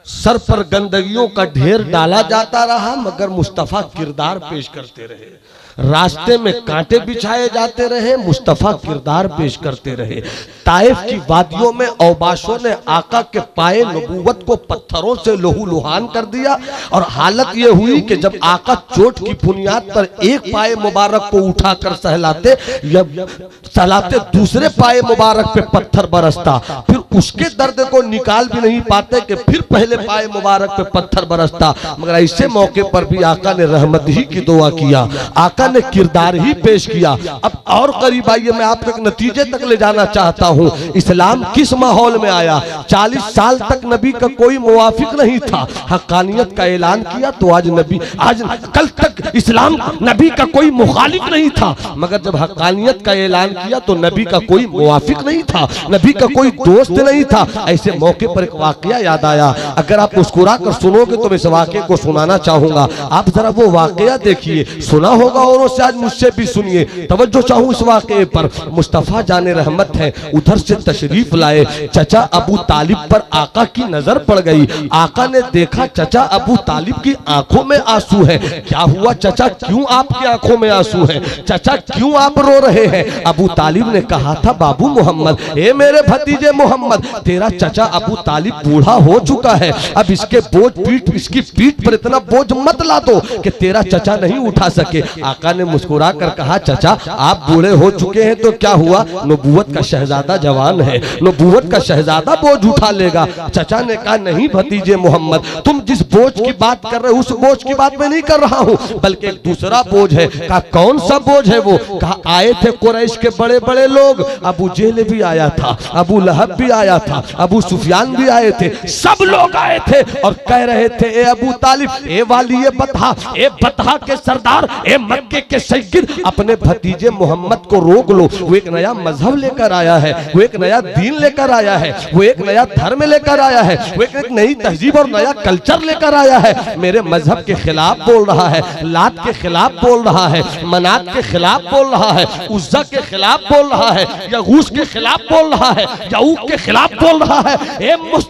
सर पर गंदगियों का ढेर डाला जाता रहा, मगर मुस्तफ़ा किरदार पेश करते रहे। रास्ते में कांटे बिछाए जाते रहे, मुस्तफ़ा किरदार पेश करते रहे। ताइफ की वादियों में औबाशों ने आका के पाए नबूवत को पत्थरों से लोहू लुहान कर दिया, और हालत यह हुई कि जब आका चोट की बुनियाद पर एक पाए मुबारक को उठाकर सहलाते, दूसरे पाए मुबारक पे पत्थर बरसता, फिर उसके दर्द को निकाल भी नहीं पाते कि फिर पहले पाए मुबारक पे पत्थर बरसता। मगर ऐसे मौके पर भी आका ने रहमत ही की दुआ किया, आका ने किरदार ही पेश किया। अब और करीब आइए, मैं आपको एक नतीजे तक ले जाना चाहता हूं। इस्लाम किस माहौल में आया। 40 साल तक नबी का कोई मुवाफिक नहीं था, हक्कानियत का ऐलान किया तो आज कल तक इस्लाम नबी का कोई मुखालिफ नहीं था, मगर जब हक्कानियत का ऐलान किया तो नबी का कोई मुवाफिक नहीं था, नबी का कोई दोस्त नहीं था। ऐसे मौके पर एक वाकया याद आया, अगर आप मुस्कुरा कर सुनोगे तो मैं इस वाकये को सुनाना चाहूंगा। आप जरा वो वाकया देखिए, सुना होगा औरों से, आज मुझसे भी सुनिए। तवज्जो चाहूं इस वाकये पर। मुस्तफ़ा जाने रहमत है उधर से तशरीफ लाए, चचा अबू तालिब पर आका की नजर पड़ गई। आका ने देखा चचा अबू तालिब की आंखों में आंसू है। क्या हुआ चचा, क्यों आपकी आंखों में आंसू है? चचा क्यों आप रो रहे हैं? अबू तालिब ने कहा था, बाबू मोहम्मद, ए मेरे भतीजे मोहम्मद, तेरा चचा अबू तालिब बूढ़ा हो चुका है, अब इसकी पीठ पर इतना बोझ मत ला दो कि तेरा चचा नहीं उठा सके। आका ने मुस्कुरा कर कहा, चचा आप बूढ़े हो चुके हैं तो क्या हुआ, नबूवत का शहजादा जवान है, नबूवत का शहजादा बोझ उठा लेगा। चचा ने कहा, नहीं भतीजे मोहम्मद, तुम जिस बोझ की बात कर रहे हो उस बोझ की बात मैं नहीं कर रहा हूँ, बल्कि एक दूसरा बोझ है। कहा कौन सा बोझ है वो? कहा आए थे कुरैश के बड़े बड़े लोग, अबू जेल भी आया था, अबू लहब भी आया था, अबू सुफियान भी आए थे, सब लोग आए थे और कह रहे थे, ए अबू तालिब, ए वाली ए बतहा के सरदार, ए मक्के के सैयद, अपने भतीजे मोहम्मद को रोक लो। वो एक नया मजहब लेकर आया है, वो एक नया दीन लेकर आया है, वो एक नया धर्म लेकर आया है, वो एक नई तहजीब और नया कल्चर लेकर आया है। मेरे मजहब के खिलाफ बोल रहा है, लात के खिलाफ बोल रहा है, मनात के खिलाफ बोल रहा है, उज्जा के खिलाफ बोल रहा है, या गूस के खिलाफ बोल रहा है, याऊक के खिलाफ बोल रहा है। ए अबू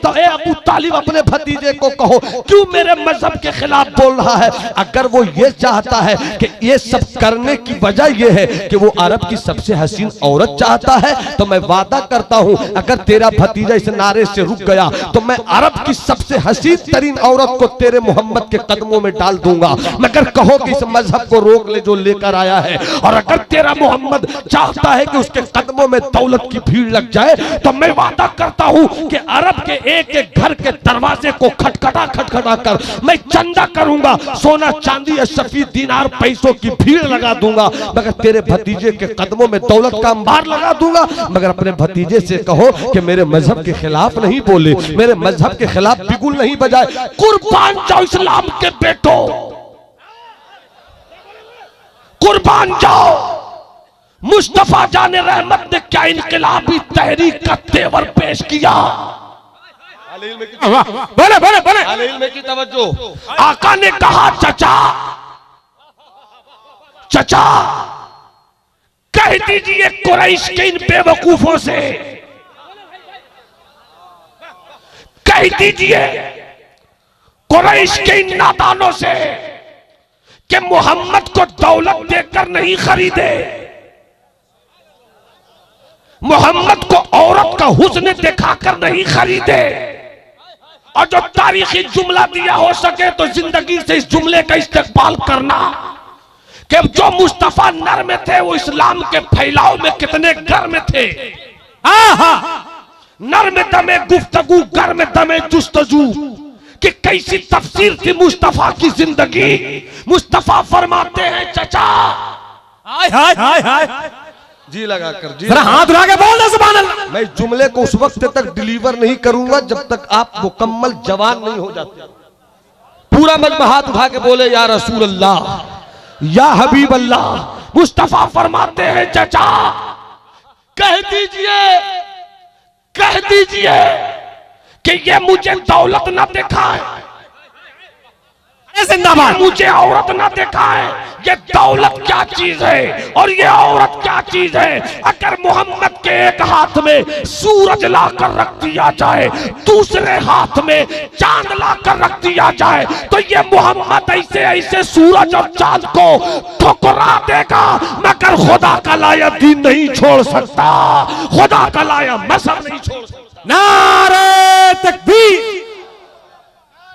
तालिब, अपने भतीजे को कहो क्यों मेरे मजहब के खिलाफ बोल रहा है। अगर वो ये चाहता है कि ये सब करने की वजह यह है कि वो अरब की सबसे हसीन औरत चाहता है, तो मैं वादा करता हूं अगर तेरा भतीजा इस नारे से रुक गया तो मैं अरब की सबसे हसीन तरीन औरत को तेरे मोहम्मद के कदमों में डाल दूंगा। मगर कहो कि इस मजहब को रोक ले जो लेकर आया है, और अगर तेरा मोहम्मद चाहता है कि उसके कदमों में दौलत की भीड़ लग जाए तो मैं वादा करता हूं कि अरब के एक एक घर के दरवाजे को खटखटा कर मैं चंदा करूंगा, सोना चांदी सफेद दीनार पैसों की भीड़ लगा दूंगा, मगर तेरे भतीजे के कदमों में दौलत का अंबार लगा दूंगा। मगर अपने भतीजे से कहो कि मेरे मजहब के खिलाफ नहीं बोले, मेरे मजहब के खिलाफ बिगुल नहीं बजाए। कुर्बान जाओ इस्लाम के बेटो, कुर्बान जाओ। मुस्तफा जाने रहमत ने क्या इनकलाबी तहरीक का तेवर पेश किया। बोले की तवज्जो। आका ने कहा, चचा कह दीजिए कुरैश के इन बेवकूफों से, कह दीजिए कुरैश के इन नादानों से कि मोहम्मद को दौलत देकर नहीं खरीदे, मोहम्मद को औरत का हुस्न दिखाकर नहीं खरीदे। और जो तारीखी जुमला दिया हो सके तो जिंदगी से इस जुमले का इस्तेमाल करना कि जो मुस्तफा नर में थे वो इस्लाम के फैलाव में कितने घर में थे। नर में दमे गुफ्तगू, घर में दमे जुस्तजू, कि कैसी तफसीर थी मुस्तफा की जिंदगी। मुस्तफा फरमाते हैं, चचा हाय हाय हाय हाय जी लगाकर, जी जरा हाथ उठा के बोल दे सुभान अल्लाह। मैं जुमले को उस वक्त तक डिलीवर नहीं करूंगा जब तक आप मुकम्मल जवान नहीं हो जाते। पूरा मजमा हाथ उठा के बोले, या रसूल अल्लाह, या हबीब अल्लाह। मुस्तफा फरमाते हैं, चचा कह दीजिए कि ये मुझे दौलत ना दिखाए, जिंदाबाद। मुझे औरत ना दिखाए, ये दौलत क्या चीज है और ये औरत क्या चीज है। अगर मोहम्मद के एक हाथ में सूरज लाकर रख दिया जाए, दूसरे हाथ में चांद लाकर रख दिया जाए, तो ये मोहम्मद ऐसे ऐसे सूरज और चांद को ठुकरा देगा, मगर खुदा का लाया दीन नहीं छोड़ सकता, खुदा का लाया मजहब नहीं छोड़ सकता। नारे तकबीर,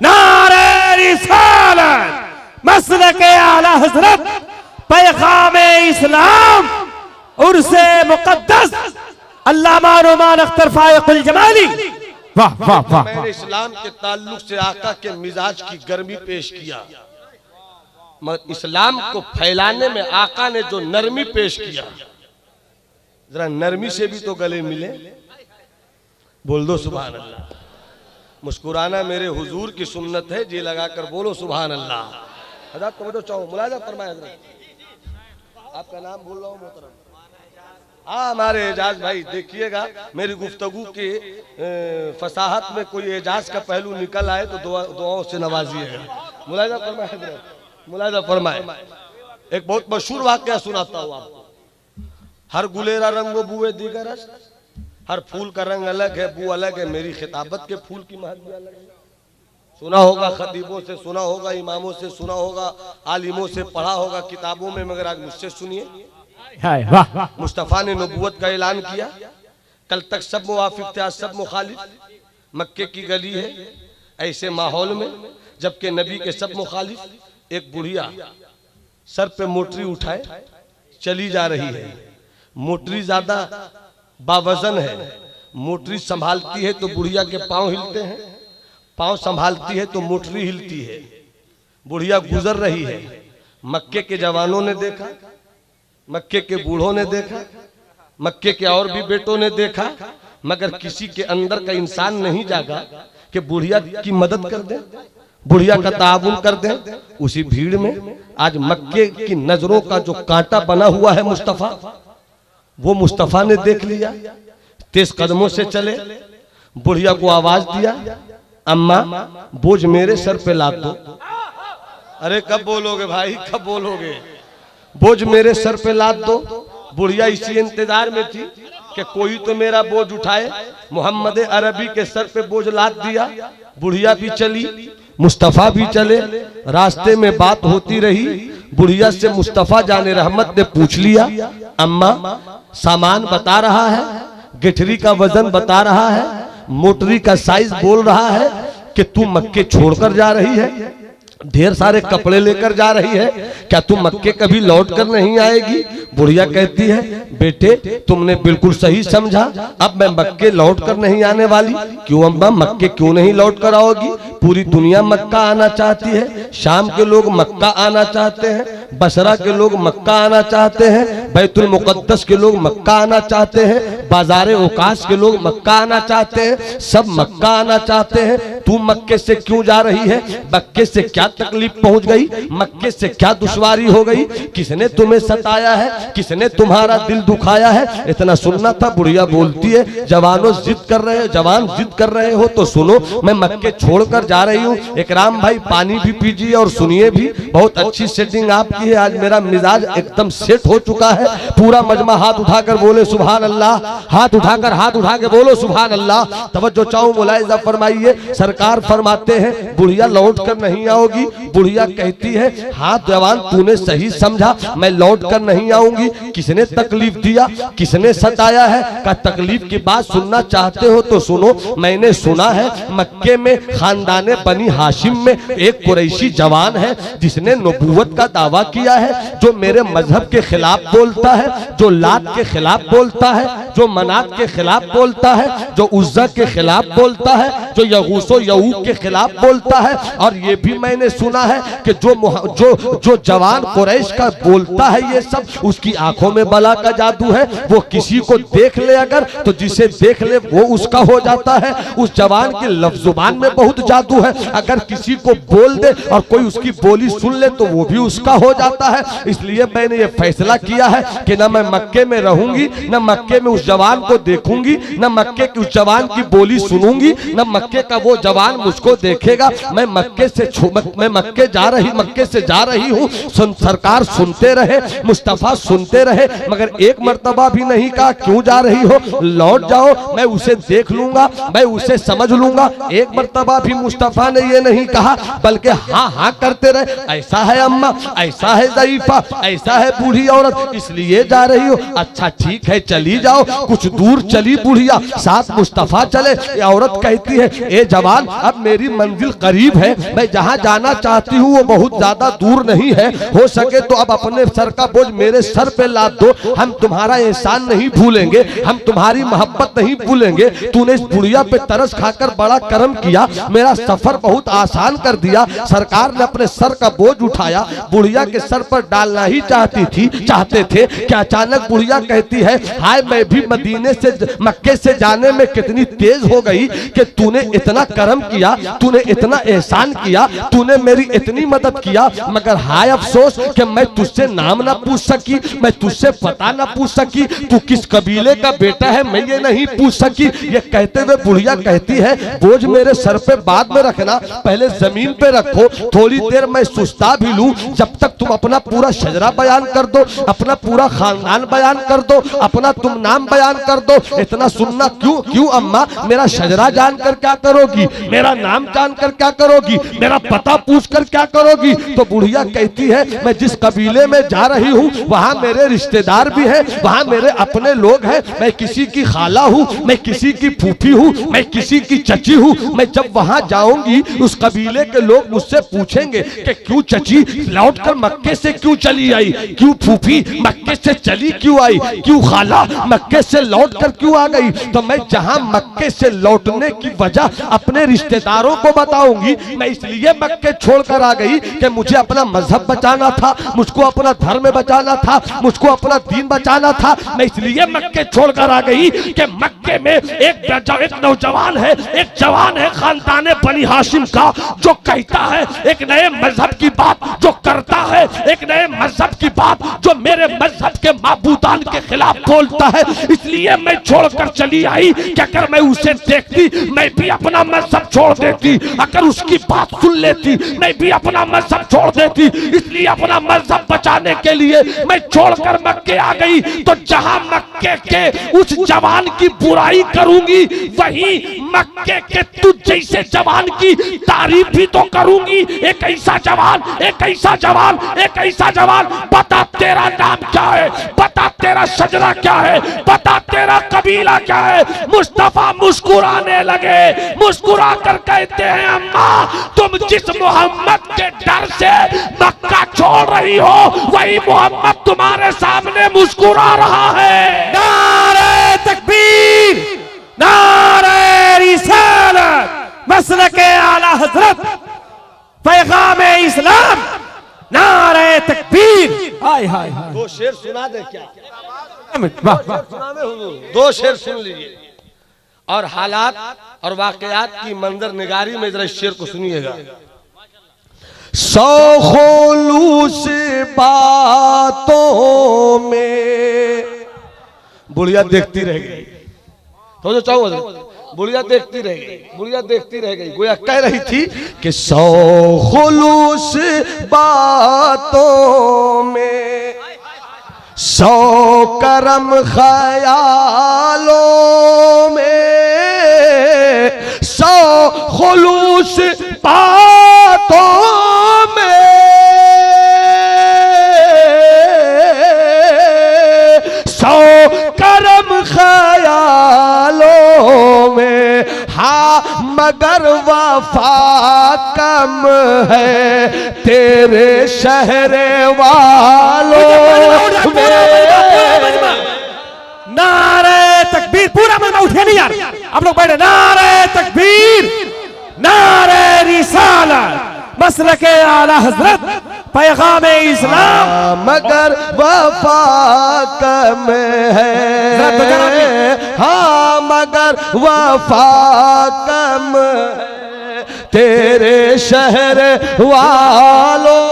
नारे रिसालत, मसलक आला हजरत, पैगाम इस्लाम, उर्से मुकद्दस, अल्लामा रुमान अख्तर फायकुल जमाली। वाह वाह वाह। मैंने इस्लाम के ताल्लुक से आका के मिजाज की गर्मी पेश किया, मगर इस्लाम को फैलाने में आका ने जो नरमी पेश किया, जरा नरमी से भी तो गले मिले। बोल दो सुभान अल्लाह। मुस्कुराना मेरे हुजूर की सुन्नत है, जी लगाकर बोलो सुभान अल्लाह। हज़रत तो चाहो मुलाजा फरमाए हज़रत, आपका नाम बोल रहा हूँ मोहतरम। हाँ हमारे एजाज भाई, देखिएगा मेरी गुफ्तगू की फसाहत में कोई एजाज का पहलू निकल आए तो दुआओं से नवाजिएगा। मुलाजा फरमाए हज़रत, मुलाजा फरमाए। एक बहुत मशहूर वाक़या सुनाता हूँ आपको। हर गुलेरा रंगो बुए दीगर, हर फूल का रंग अलग है, बू अलग है, मेरी खिताबत के फूल की महक भी अलग है। सुना होगा खतीबों से, सुना होगा इमामों से, सुना होगा आलिमों से, पढ़ा होगा किताबों में, मगर आज मुझसे सुनिए। मुस्तफ़ा ने नबूवत का ऐलान किया, कल तक सब मुवाफिक थे, आज सब मुखालिफ। मक्के की गली है, ऐसे माहौल में जबकि नबी के सब मुखालिफ, एक बुढ़िया सर पे मोटरी उठाए चली जा रही है। मोटरी ज्यादा बावजन है, मोटरी संभालती है तो बुढ़िया के पांव हिलते हैं, पांव संभालती है तो मोटरी हिलती है। बुढ़िया गुजर रही है, मक्के के जवानों ने देखा, मक्के के बूढ़ों ने देखा, मक्के के और भी बेटों ने देखा, मगर किसी के अंदर का इंसान नहीं जागा कि बुढ़िया की मदद कर दे, बुढ़िया का ताउन कर दे। उसी भीड़ में आज मक्के की नजरों का जो कांटा बना हुआ है मुस्तफा, वो मुस्तफा ने देख लिया, तेज कदमों से चले, बुढ़िया को आवाज दिया, अम्मा बोझ मेरे सर पे लाद दो। अरे कब बोलोगे भाई, कब बोलोगे? बोझ मेरे सर पे लाद दो। बुढ़िया इसी इंतजार में थी कि कोई तो मेरा बोझ उठाए। मोहम्मद अरबी के सर पे बोझ लाद दिया, बुढ़िया भी चली, मुस्तफा भी चले। रास्ते में बात होती रही, बुढ़िया से मुस्तफा जाने रहमत ने पूछ लिया, अम्मा सामान बता रहा है, गिठरी का वजन बता रहा है, मोटरी का साइज बोल रहा है कि तू मक्के छोड़कर जा रही है, ढेर सारे कपड़े लेकर जा रही है, क्या तू मक्के कभी लौट कर नहीं आएगी? बुढ़िया कहती है, बेटे तुमने बिल्कुल सही समझा, अब मैं मक्के लौट कर नहीं आने वाली। क्यों अम्मा, मक्के क्यों नहीं लौट कर आओगी? पूरी दुनिया मक्का आना चाहती है, शाम के लोग मक्का आना चाहते हैं, बसरा के लोग मक्का आना चाहते हैं, बैतुल मुकद्दस के लोग मक्का आना चाहते हैं, बाजारे ओकाश के लोग मक्का आना चाहते हैं, सब मक्का आना चाहते हैं। तू मक्के से क्यों जा रही है? मक्के से क्या तकलीफ पहुंच गई? मक्के से क्या दुश्वारी हो गई? किसने तुम्हें सताया है? किसने तुम्हारा दिल दुखाया है? इतना सुनना था। बुढ़िया बोलती है, जवानों जिद कर रहे हो, जवान जिद कर रहे हो तो सुनो, मैं मक्के छोड़कर जा रही हूँ। इकराम भाई पानी भी पीजिए और सुनिए भी। बहुत अच्छी सेटिंग आपकी है, आज मेरा मिजाज एकदम सेट हो चुका है। पूरा मजमा हाथ उठाकर बोले सुभान अल्लाह, हाथ उठा के बोलो सुभान अल्लाह। तवज्जो चाहूं, मुलाहिजा फरमाइए। सरकार फरमाते हैं बुढ़िया लौट कर नहीं आओगी। बुढ़िया कहती है, हाँ जवान तूने सही समझा, मैं लौट कर नहीं आऊंगी। किसने तकलीफ दिया, किसने सताया है? का तकलीफ की बात सुनना चाहते हो तो सुनो। मैंने सुना है मक्के में खानदाने बनी हाशिम में एक कुरैशी जवान है जिसने नबूवत का दावा किया है, जो मेरे मजहब के खिलाफ बोलता है, जो लात के खिलाफ बोलता है, जो मनात के खिलाफ बोलता है, जो उज्जा के खिलाफ बोलता है। जो यगूसो यऊक के खिलाफ बोलता है। और ये भी मैंने सुना है कि जो जवान कुरैश का बोलता है ये सब, उसकी आंखों में बला का जादू है। वो किसी को देख ले अगर, तो जिसे देख ले वो उसका हो जाता है। उस जवान की लफ्ज़ जुबान में बहुत जादू है। अगर किसी को बोल दे और कोई उसकी बोली सुन ले तो वो भी उसका हो जाता है। इसलिए मैंने ये फैसला किया है कि न मैं मक्के में रहूंगी, न मक्के में उस जवान को देखूंगी, न मक्के के उस जवान की बोली सुनूंगी, न मक्के का वो जवान मुझको देखेगा। मैं मक्के से जा रही हूँ। सरकार सुनते रहे, मुस्तफा सुनते रहे, मगर एक मर्तबा भी नहीं कहा क्यों जा रही हो, लौट जाओ, मैं उसे देख लूंगा, मैं उसे समझ लूंगा। एक मर्तबा भी मुस्तफा ने ये नहीं कहा, बल्कि हाँ हाँ करते रहे। ऐसा है अम्मा, ऐसा है ज़ईफा, ऐसा है बूढ़ी औरत, इसलिए जा रही हो। अच्छा ठीक है चली जाओ। कुछ दूर चली बुढ़िया, साथ मुस्तफा चले। ये औरत कहती है ए जवान, अब मेरी मंजिल करीब है, मैं जहाँ जाना चाहती हूँ वो बहुत ज्यादा दूर नहीं है। हो सके तो अब अपने सर का बोझ मेरे सर पे लाद दो। हम तुम्हारा एहसान नहीं भूलेंगे, हम तुम्हारी मोहब्बत नहीं भूलेंगे। तूने इस बुढ़िया पे तरस खाकर बड़ा करम किया, मेरा सफर बहुत आसान कर दिया। सरकार ने अपने सर का बोझ उठाया, बुढ़िया के सर पर डालना ही चाहते थे कि अचानक बुढ़िया कहती है हाय, मैं भी मदीने से मक्के से जाने में कितनी तेज हो गई कि तूने इतना करम किया, तूने इतना एहसान किया, तूने मेरी इतनी मदद किया, मगर हाय अफसोस कि मैं तुझसे नाम ना पूछ सकी, मैं तुझसे पता ना पूछ सकी, तू किस कबीले का बेटा है मैं ये नहीं पूछ सकी। ये कहते हुए बुढ़िया कहती है बोझ मेरे सर पे बाद में रखना, पहले जमीन पे रखो, थोड़ी देर मैं सुस्ता भी लूं, जब तक तुम अपना पूरा शजरा बयान कर दो, अपना पूरा खानदान बयान कर दो, अपना तुम नाम बयान कर दो। इतना सुनना क्यों अम्मा, मेरा शजरा जानकर क्या करोगी, मेरा नाम जानकर क्या करोगी, मेरा पता पूछकर क्या करोगी। तो बुढ़िया कहती है मैं जिस कबीले में जा रही हूँ वहाँ मेरे रिश्तेदार भी हैं, वहाँ मेरे अपने लोग हैं, मैं किसी की खाला हूँ, मैं किसी की फूफी हूँ, मैं किसी की चची हूँ। मैं जब वहाँ जाऊंगी उस कबीले के लोग मुझसे पूछेंगे कि क्यों चची लौटकर मक्के से क्यों चली आई, क्यों फूफी मक्के से चली क्यों आई, क्यों खाला मक्के से लौटकर क्यों आ गई। तो मैं जहाँ मक्के से लौटने की वजह अपने रिश्तेदारों को बताऊंगी, मैं इसलिए मक्के छोड़कर आ गई कि मुझे अपना मजहब बचाना था, मुझको अपना धर्म बचाना था, मुझको अपना दीन बचाना था। मैं इसलिए मक्के छोड़कर आ गई कि मक्के में एक नौजवान है, एक जवान है खानदान बनी हाशिम का, जो कहता है एक नए मजहब की बात, जो करता है एक नए मजहब की बात, जो मेरे मजहब के माबूदान के खिलाफ बोलता है। इसलिए मैं छोड़कर चली आई कि अगर मैं उसे देखती मैं भी अपना मजहब छोड़ देती, अगर उसकी बात सुन लेती मैं भी अपना मजहब छोड़ देती। इसलिए अपना मजहब बचाने के लिए मैं छोड़कर मक्के आ गई। तो जहां मक्के के उस जवान की बुराई करूंगी, वहीं मक्के के तुझ जैसे जवान की तारीफ भी तो करूंगी। एक ऐसा जवान, एक ऐसा जवान, एक ऐसा जवान। बता तेरा नाम क्या है, बता तेरा शजरा क्या है, बता तेरा कबीला क्या है। मुस्तफा मुस्कुराने लगे, मुस्कुरा कर कहते हैं अम्मा तुम जिस मोहम्मद के डर से मक्का छोड़ रही हो, वही मोहम्मद तुम्हारे सामने मुस्कुरा रहा है। नारे तकबीर, नारे रिसालत, मसलके आला हजरत, पैगाम इस्लाम, नारे तकबीर। हाय हाय हाय, दो शेर सुना दे क्या, वाह वाह, दो शेर सुन लीजिए और हालात और वाकयात की मंजर निगारी में जरा शेर को सुनिएगा। सौ खुलूस बातों में बुढ़िया देखती रह गई, तो जो चाहो बुढ़िया देखती रह गई, बुढ़िया देखती रह गई। गोया कह रही थी कि सौ खुलूस बातों में, सौ करम ख्यालों में, सौ खुलूस बातों में, सौ करम ख्यालों में, हाँ मगर वफा कम है तेरे शहरे वालों में। नारे तकबीर, पूरा मजमा उठे नहीं यार, आप लोग बैठे। नारे तकबीर, नारे रिसालत मसलके आला हजरत पैगाम इस्लाम। मगर वफा कम है, हाँ मगर वफा कम है तेरे शहर वालों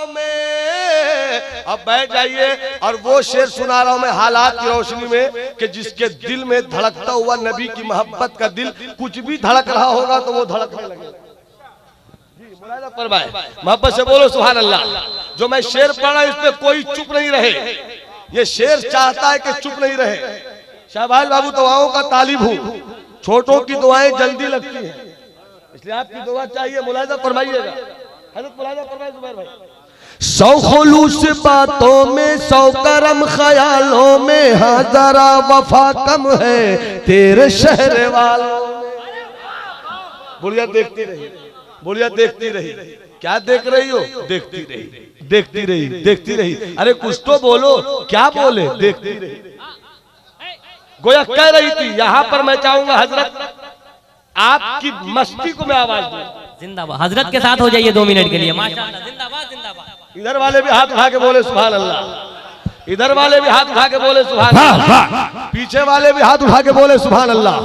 में। अब बैठ जाइए और वो शेर सुना रहा हूं मैं हालात की रोशनी में कि जिसके दिल में धड़कता हुआ नबी की मोहब्बत का दिल कुछ भी धड़क रहा होगा तो वो धड़कने लगेगा। मोहब्बत से बोलो सुभान अल्लाह। जो मैं शेर पढ़ रहा हूं इस पे कोई चुप नहीं रहे। ये शेर चाहता है कि चुप नहीं रहे। शाहबाज बाबू दुआओं का तालिब हूं, छोटों की दुआएं जल्दी लगती हैं, इसलिए आपकी दुआ चाहिए। मुलाहिजा फरमाइएगा, हज़रत मुलाहिजा फरमाइए जुबैर भाई। सौ खुलूस बातों में, सौ करम ख्यालों में, हाँ जरा वफा कम है तेरे शहर वालों में। बुढ़िया देखती रही, बुढ़िया देखती रही। क्या देख रही हो? देखती रही, देखती रही, देखती रही। अरे कुछ तो बोलो, क्या बोले? देखती रही। गोया कह रही थी यहाँ पर मैं चाहूंगा हजरत आपकी मस्ती को मैं आवाज दूं। जिंदाबाद हजरत के साथ हो जाइए 2 मिनट के लिए। माशाअल्लाह, जिंदाबाद जिंदाबाद। इधर वाले भी हाथ उठा के बोले सुभान अल्लाह, इधर वाले भी हाथ उठा के बोले सुभान अल्लाह, पीछे वाले भी हाथ उठा के बोले सुभान अल्लाह,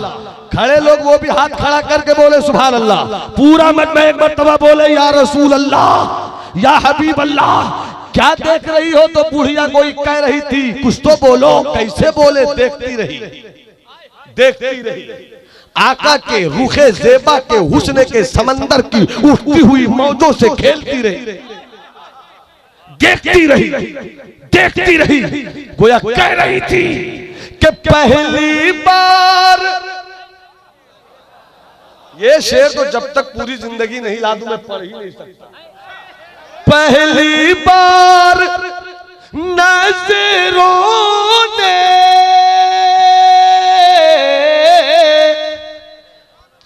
खड़े लोग वो भी हाथ खड़ा करके बोले सुभान अल्लाह। पूरा मजमा एक मर्तबा बोले या रसूल अल्लाह, या हबीब अल्लाह। क्या देख रही हो? तो बुढ़िया कोई कह रही थी कुछ तो बोलो। कैसे बोले? देखती रही, देखती रही। आका के रूखे ज़ेबा के हुस्न के समंदर की उठती हुई मौजों से खेलती रही, देखती रही, देखती रही। गोया कह रही थी कि पहली बार। ये शेर तो जब तक पूरी जिंदगी नहीं ला दूं मैं पढ़ ही नहीं सकता। पहली बार नजरों ने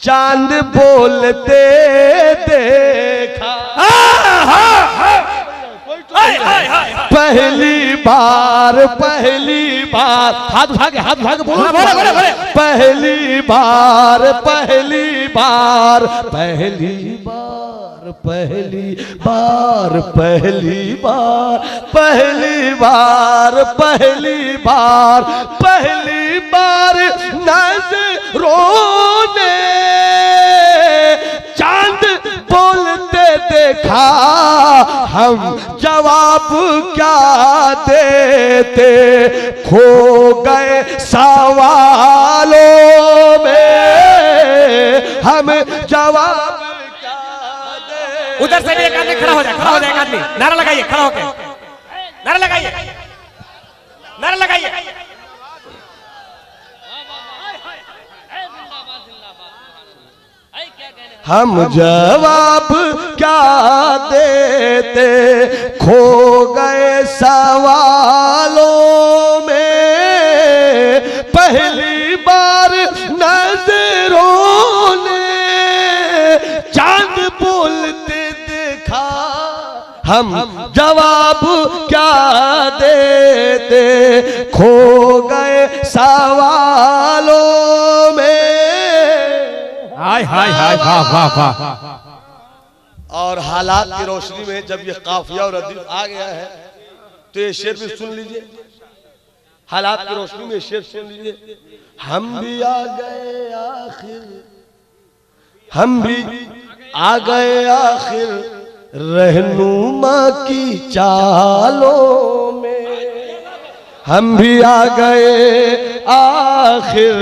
चांद बोलते देखा। पहली बार, पहली बार। हाथ उठा के, हाथ उठा के बोलो। पहली बार, पहली बार, पहली बार, पहली बार, पहली बार, पहली बार, पहली बार, पहली बार नजरों ने चांद बोलते देखा। हम जवाब क्या देते, खो गए सवालों में। हम जवाब क्या देते। उधर से भी एक आदमी खड़ा हो जाए, खड़ा हो जाए एक आदमी। नारा लगाइए, खड़ा होके नारा लगाइए, नारा लगाइए। हम जवाब क्या देते, खो गए सवालों में। पहली बार नजरों ने चांद बोलते देखा। हम जवाब क्या देते, खो गए सवालों में। हाय हाय हाय, वाह वाह वाह। और हालात की रोशनी में जब ये काफिया और रदीफ आ गया है तो ये शेर भी सुन लीजिए। हालात की रोशनी में शेर सुन लीजिए। हम भी आ गए आखिर, हम भी आ गए आखिर रहनुमा की चालों में। हम भी आ गए आखिर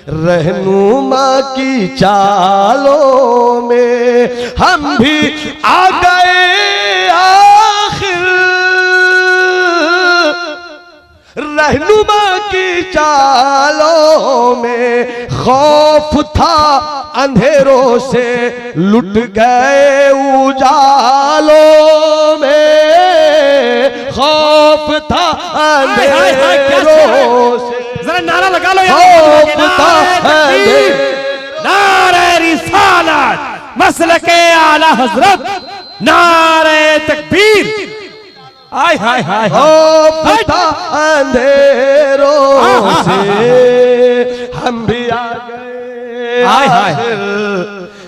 रहनुमा की चालों में। हम भी आ गए आखिर रहनुमा की चालों में। खौफ था अंधेरों से, लुट गए उजालों में। खौफ था अंधेरों से। जरा नारा लगा लो खौफ था नारे रिसालत मसलके आला हजरत, नारे तकबीर। हाय हाय हाय, खौफ था अंधेरों से हम भी आ गए हाय हाय।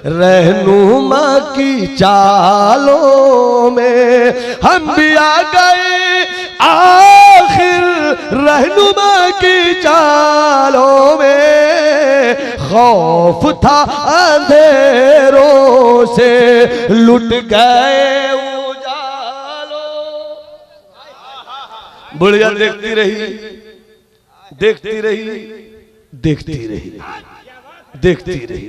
रहनुमा की चालों में हम भी आ गए आखिर, रहनुमा की चालों में खौफ था अंधेरों से लुट गए उजालों। बुढ़िया देखती रही, देखती रही, देखती रही, देखती रही।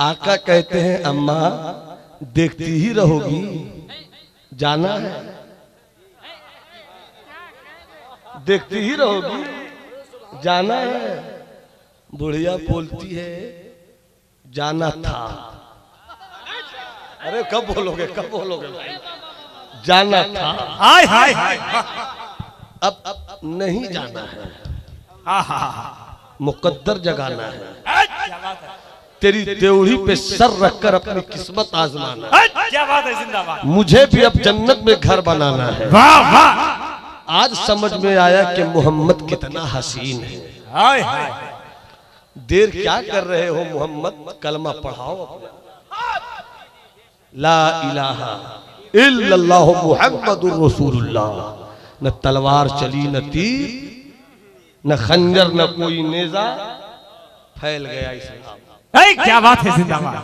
आका कहते हैं अम्मा देखती ही रहोगी, जाना है, देखती ही रहोगी, जाना है। बुढ़िया बोलती है जाना था। अरे कब बोलोगे, कब बोलोगे? जाना था। हाय हाय हाय। अब नहीं जाना है, मुकद्दर जगाना है। तेरी देवड़ी पे सर रखकर अपनी किस्मत आजमाना। क्या बात है, जिंदाबाद। मुझे भी अब जन्नत में घर बनाना है। वाह वाह। आज समझ में आया कि मोहम्मद कितना हसीन है। हाय हाय। देर क्या कर रहे हो मोहम्मद, कलमा पढ़ाओ अपना। ला इलाहा इल्लल्लाह मुहम्मदुर रसूलुल्लाह। न तलवार चली, न तीर, न खंजर, न कोई नेजा। फैल गया इस्लाम। क्या बात है, जिंदाबाद।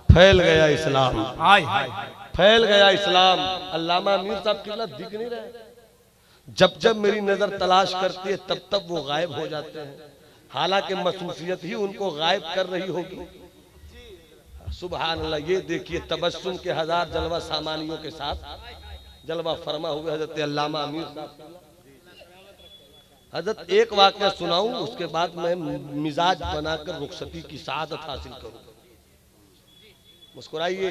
फैल गया इस्लाम, हाय हाय। फैल गया इस्लाम। अल्लामा मीर साहब किबला दिख नहीं रहे। जब जब मेरी नजर तलाश करती है तब तब वो गायब हो जाते हैं। हालांकि मसरूफियत ही उनको गायब कर रही होगी। सुभान अल्लाह। ये देखिए तबस्सुम के हजार जलवा सामानियों के साथ जलवा फरमा हुए हजरत अल्लामा अमीर साहब। हजरत एक वाक़या सुनाऊं, उसके बाद मैं मिजाज बनाकर रुखसती की सआदत हासिल करूं। मुस्कुराइए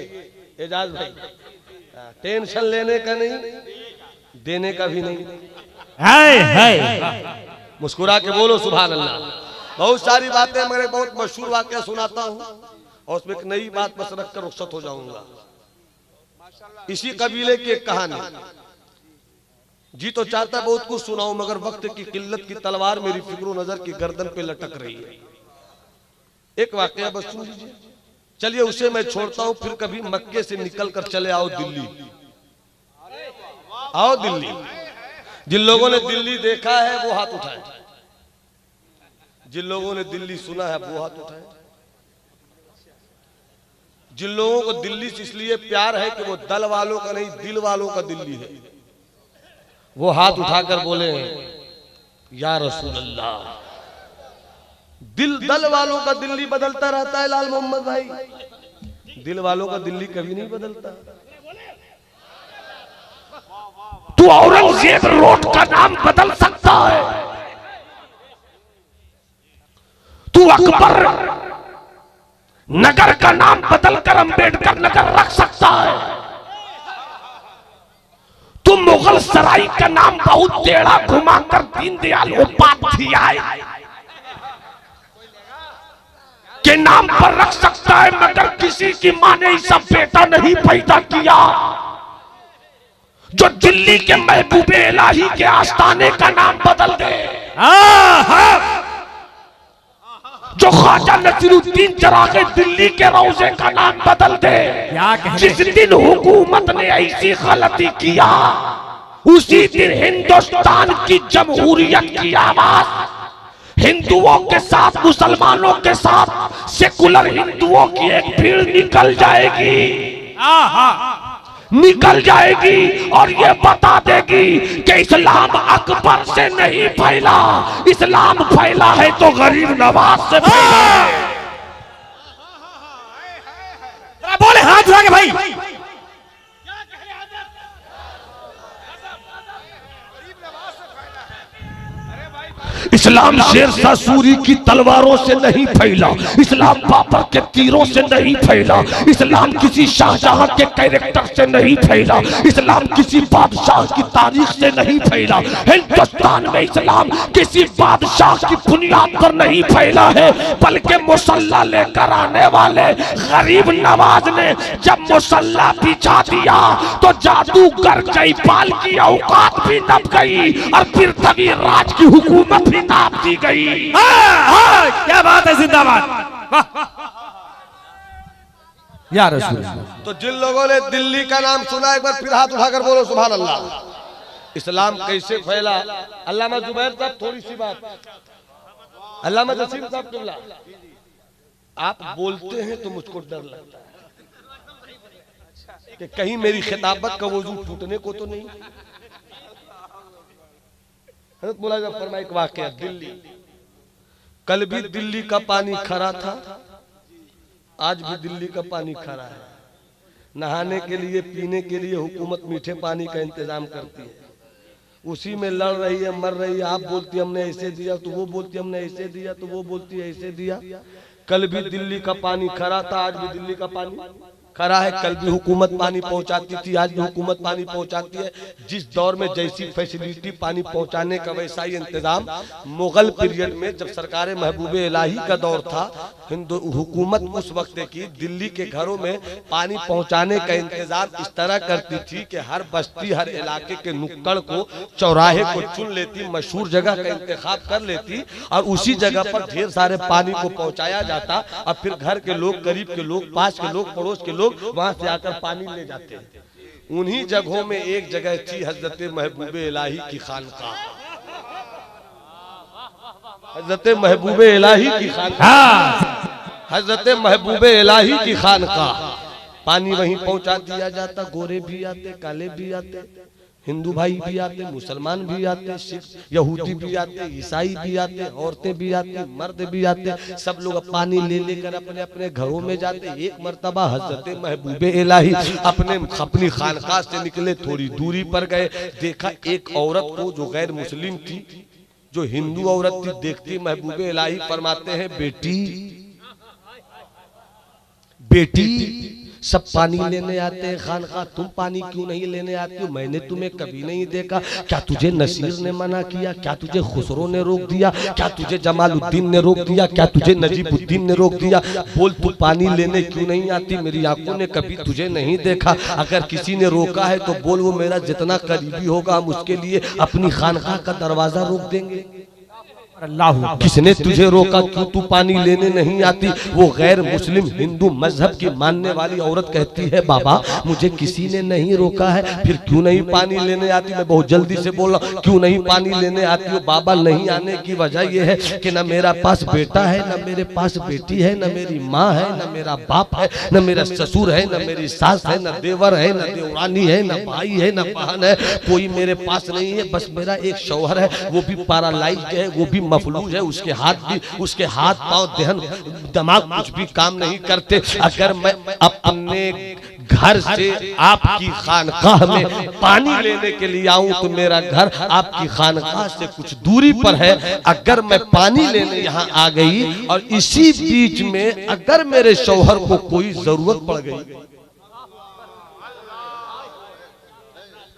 एजाज भाई, टेंशन लेने का नहीं, देने का भी नहीं। हाय हाय। मुस्कुरा के बोलो सुभान अल्लाह। बहुत सारी बातें, मैं बहुत मशहूर वाक़या सुनाता हूं और उसमें एक नई बात बस रखकर रुखसत हो जाऊंगा। इसी कबीले की एक कहानी। जी तो चाहता बहुत कुछ सुनाऊं, मगर वक्त की किल्लत की तलवार मेरी फिक्र नजर की गर्दन पे लटक रही है। एक वाकया बस सुन लीजिए। चलिए उसे मैं छोड़ता हूं, फिर कभी मक्के से निकलकर चले आओ दिल्ली। आओ दिल्ली। जिन लोगों ने दिल्ली देखा है वो हाथ उठाए, जिन लोगों ने दिल्ली सुना है वो हाथ उठाए। जिन लोगों को दिल्ली से इसलिए प्यार है कि वो दल वालों का नहीं, दिल वालों का दिल्ली है, वो हाथ उठाकर बोले या रसूल अल्लाह। दिल दल वालों का दिल्ली बदलता रहता है लाल मोहम्मद भाई, दिल वालों का दिल्ली कभी नहीं बदलता। तू औरंगजेब रोड का नाम बदल सकता है, तू अकबर नगर का नाम बदलकर अंबेडकर नगर रख सकता है, तू मुगल सराय का नाम बहुत टेढ़ा घुमाकर दीनदयाल उपाध्याय के नाम पर रख सकता है, मगर किसी की मां ने ऐसा बेटा नहीं पैदा किया जो दिल्ली के महबूबे इलाही के आस्थाने का नाम बदल दे, जो ख्वाजा नसीरुद्दीन चरागे दिल्ली के रौजे का नाम बदल दे। जिस दिन हुकूमत ने ऐसी गलती किया उसी दिन हिंदुस्तान की जमहूरियत की आवाज हिंदुओं के साथ, मुसलमानों के साथ सेकुलर हिंदुओं की एक भीड़ निकल जाएगी, निकल जाएगी और ये बता देगी कि इस्लाम अकबर से नहीं फैला, इस्लाम फैला है तो गरीब नवाज से फैला है। बोले हाथ उठा के भाई। इस्लाम शेरशाह सूरी की तलवारों से नहीं फैला, इस्लाम बाबर के तीरों से नहीं फैला, इस्लाम किसी शाहजहां के कैरेक्टर से नहीं फैला, इस्लाम किसी बादशाह की तारीख से नहीं फैला। हिंदुस्तान में इस्लाम किसी बादशाह की बुनियाद पर नहीं फैला है, बल्कि मुसल्ला लेकर आने वाले गरीब नवाज ने जब मुसल्ला बिछा दिया तो जादूगर जयपाल की औकात भी नप गई और पृथ्वी राज की हुकूमत भी नाप दी गई। क्या बात है, जिंदाबाद। या रसूल अल्लाह। तो जिन लोगों ने दिल्ली का नाम सुना एक बार फिर हाथ उठाकर बोलो सुभान अल्लाह। इस्लाम कैसे फैला? अल्लामा जुबैर साहब थोड़ी सी बात, अल्लामा जसीम साहब किबला, आप बोलते हैं तो मुझको डर लगता है कि कहीं मेरी खिताबत का वजू टूटने को तो नहीं। हज़रत मौलाना फरमाए एक वाकया, दिल्ली, कल भी दिल्ली का पानी खरा था, आज भी दिल्ली का पानी खरा है। नहाने के लिए, पीने के लिए हुकूमत मीठे पानी का इंतजाम करती है, उसी में लड़ रही है, मर रही है। आप बोलती हमने ऐसे दिया, तो वो बोलती हमने ऐसे दिया, तो वो बोलती है ऐसे दिया। कल भी दिल्ली का पानी खरा था, आज भी दिल्ली का पानी खरा है। कल भी हुकूमत पानी पहुंचाती थी, आज भी हुकूमत पानी पहुंचाती है। जिस दौर में जैसी फैसिलिटी पानी पहुंचाने का वैसा ही इंतजाम मुगल पीरियड में, जब सरकार महबूब इलाही का दौर था, हुकूमत उस वक्त की दिल्ली के घरों में पानी पहुंचाने का इंतजाम इस तरह करती थी कि हर बस्ती, हर इलाके के नुक्कड़ को, चौराहे को चुन लेती, मशहूर जगह का इंतखाब कर लेती और उसी जगह पर ढेर सारे पानी को पहुंचाया जाता। और फिर घर के लोग, करीब के लोग, पास के लोग, पड़ोस के लोग वहां से आकर पानी ले जाते हैं। उन्हीं जगहों में एक जगह थी हजरत महबूब इलाही की खानकाह, हजरत महबूब इलाही की खानकाह, हजरत महबूब इलाही की खानकाह। पानी वहीं पहुंचा दिया जाता। गोरे भी आते, काले भी आते, हिंदू भाई भी आते, मुसलमान भी आते, सिख, यहूदी भी आते, ईसाई भी आते, औरतें भी आती, मर्द भी आते। सब लोग पानी ले लेकर अपने अपने घरों में जाते। एक मर्तबा हजरत महबूब इलाही अपनी खानकाह से निकले, थोड़ी दूरी पर गए, देखा एक औरत को जो गैर मुस्लिम थी, जो हिंदू औरत थी, देखती महबूब इलाही फरमाते हैं, बेटी बेटी, सब पानी लेने आते हैं खानकाह, तुम पानी क्यों नहीं लेने आती हो? मैंने तुम्हें कभी नहीं देखा। क्या तुझे नसीर ने मना किया? क्या तुझे खुसरो ने रोक दिया? क्या तुझे जमालुद्दीन ने रोक दिया? क्या तुझे नजीबुद्दीन ने रोक दिया? बोल, तू पानी लेने क्यों नहीं आती? मेरी आंखों ने कभी तुझे नहीं देखा। अगर किसी ने रोका है तो बोल, वो मेरा जितना करीबी होगा हम उसके लिए अपनी खानकाह का दरवाजा रोक देंगे। अल्लाह, किसने तुझे रोका? क्यों तू पानी लेने नहीं आती? वो गैर मुस्लिम हिंदू मजहब की मानने वाली औरत कहती है, बाबा मुझे किसी ने नहीं रोका है, फिर क्यों नहीं पानी लेने आती? मैं बहुत जल्दी से बोल रहा हूँ, क्यों नहीं पानी लेने आती हो? बाबा, नहीं आने की वजह यह है कि न मेरा पास बेटा है, न मेरे पास बेटी है, न मेरी माँ है, न मेरा बाप है, न मेरा ससुर है, न मेरी सास है, न देवर है, न देवरानी है, न भाई है, न बहन है, कोई मेरे पास नहीं है। बस मेरा एक शौहर है, वो भी पैरालाइज्ड है, वो भी मफलूज है, उसके हाथ पांव, देहन, दिमाग कुछ भी काम नहीं करते। अगर मैं अपने घर से आपकी खानकाह में पानी लेने के लिए आऊं तो मेरा घर आपकी खानकाह से कुछ दूरी पर है। अगर मैं पानी लेने यहाँ आ गई और इसी बीच में अगर मेरे शौहर को कोई जरूरत पड़ गई,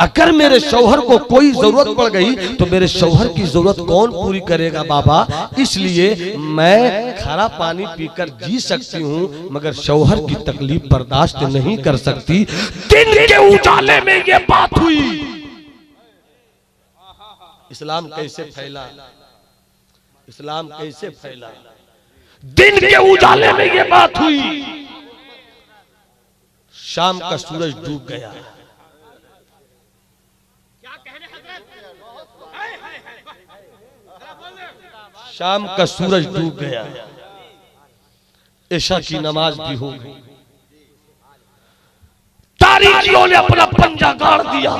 अगर मेरे शौहर को कोई जरूरत पड़ गई तो मेरे शौहर की जरूरत कौन पूरी करेगा बाबा? इसलिए मैं खारा पानी पीकर जी सकती हूँ मगर शौहर की तकलीफ बर्दाश्त नहीं कर सकती। दिन के उजाले में ये बात हुई। इस्लाम कैसे फैला? इस्लाम कैसे फैला? दिन के उजाले में ये बात हुई। शाम का सूरज डूब गया, शाम का सूरज डूब गया, इशा की नमाज भी हो गई, तारीकियों ने अपना पंजा गाड़ दिया,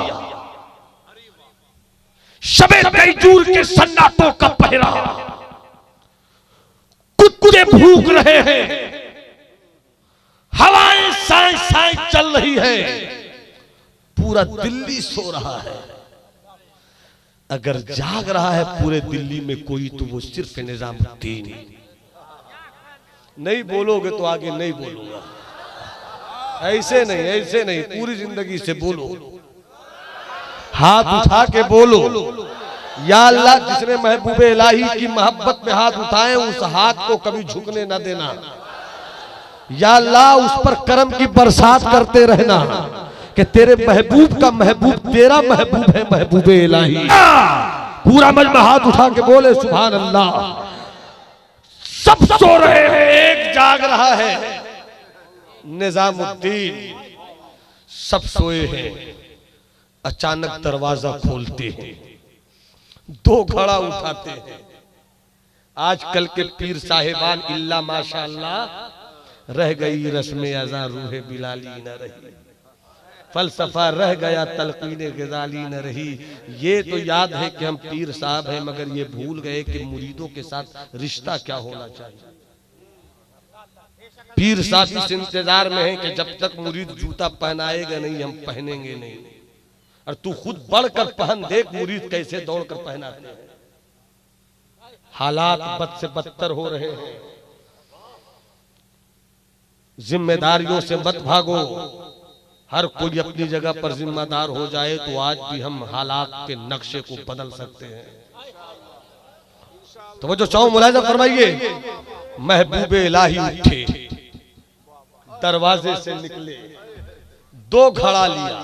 शबे तैजूर के सन्नाटों का पहरा, कुत्ते भूख रहे हैं, हवाएं साए साए चल रही है, पूरा दिल्ली सो रहा है। अगर जाग रहा है पूरे दिल्ली में कोई तो वो सिर्फ निजामुद्दीन। नहीं बोलोगे तो आगे नहीं बोलूंगा, ऐसे नहीं, ऐसे नहीं, पूरी जिंदगी से बोलो, हाथ उठा के बोलो, या अल्लाह जिसने महबूब इलाही की मोहब्बत में हाथ उठाए उस हाथ को कभी झुकने न देना। या अल्लाह उस पर करम की बरसात करते रहना कि तेरे महबूब का महबूब तेरा महबूब है, महबूब इलाही। पूरा मजमा हाथ उठा के बोले सुभान अल्लाह। सब सो रहे हैं, एक जाग रहा है। निजामुद्दीन सब सोए हैं, अचानक दरवाजा खोलते हैं, 2 घड़ा उठाते हैं। आजकल के पीर साहिबान इल्ला माशाअल्लाह रह गई रस्म अज़ा रूहे बिलाली न रही, फलसफा रह गया तलकीने ग़ज़ाली न रही। ये तो याद है कि हम पीर साहब हैं, मगर ये भूल गए कि मुरीदों के साथ रिश्ता क्या होना चाहिए। पीर साहब इस इंतजार में है कि जब तक मुरीद जूता पहनाएगा नहीं हम पहनेंगे नहीं, और तू खुद बढ़कर पहन देख मुरीद कैसे दौड़कर पहनाते हैं। हालात बद से बदतर हो रहे हैं, जिम्मेदारियों से मत भागो। हर कोई अपनी जगह पर जिम्मेदार हो जाए तो आज भी हम हालात के नक्शे को बदल सकते हैं। तो वो जो चाहो मुलाहिजा फरमाइए, महबूबे इलाही उठे, दरवाजे से निकले, 2 घड़ा लिया,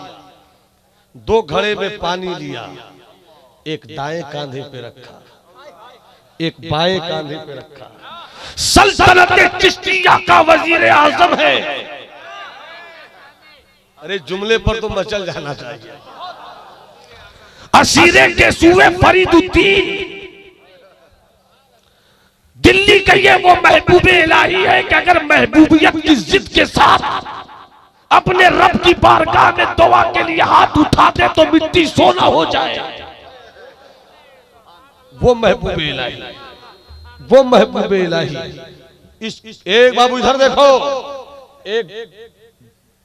2 घड़े में पानी लिया, एक दाएं कांधे पे रखा, एक बाएं कांधे पे रखा। सल्तनत चिश्तिया का वजीर आजम है। अरे जुमले पर तो मचल जाना चाहिए। असीरे के सूए फरीदुद्दीन, दिल्ली का ये वो महबूबे इलाही है कि अगर महबूबियत की जिद के साथ अपने रब की बारगाह में दुआ के लिए हाथ उठा दे तो मिट्टी सोना हो जाए। वो महबूबे इलाही, वो महबूबे इलाही। इस एक बाबू इधर देखो, एक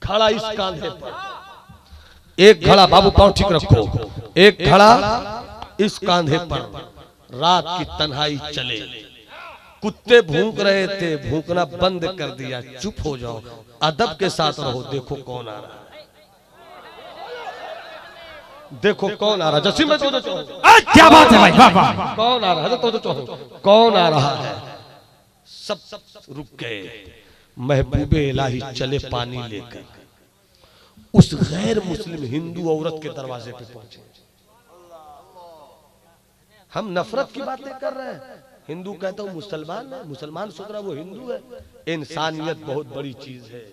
खड़ा इस कांधे पर, एक खड़ा, बाबू पांव ठीक रखो, एक खड़ा इस कांधे पर। रात की तन्हाई चले, कुत्ते भूख रहे थे, भूखना बंद कर दिया। चुप हो जाओ, अदब के साथ रहो। देखो कौन आ रहा है, देखो कौन आ रहा है। जैसे मैं तो क्या बात है भाई, वाह वाह। कौन आ रहा है, तो कौन आ रहा है। सब रुक गए। महबूबे इलाही चले पानी लेकर, उस गैर मुस्लिम हिंदू औरत के दरवाजे पे पहुंचे। हम नफरत की बातें कर रहे हैं, हिंदू कहता हूं मुसलमान है, मुसलमान सोच रहा वो हिंदू है। इंसानियत बहुत बड़ी चीज है।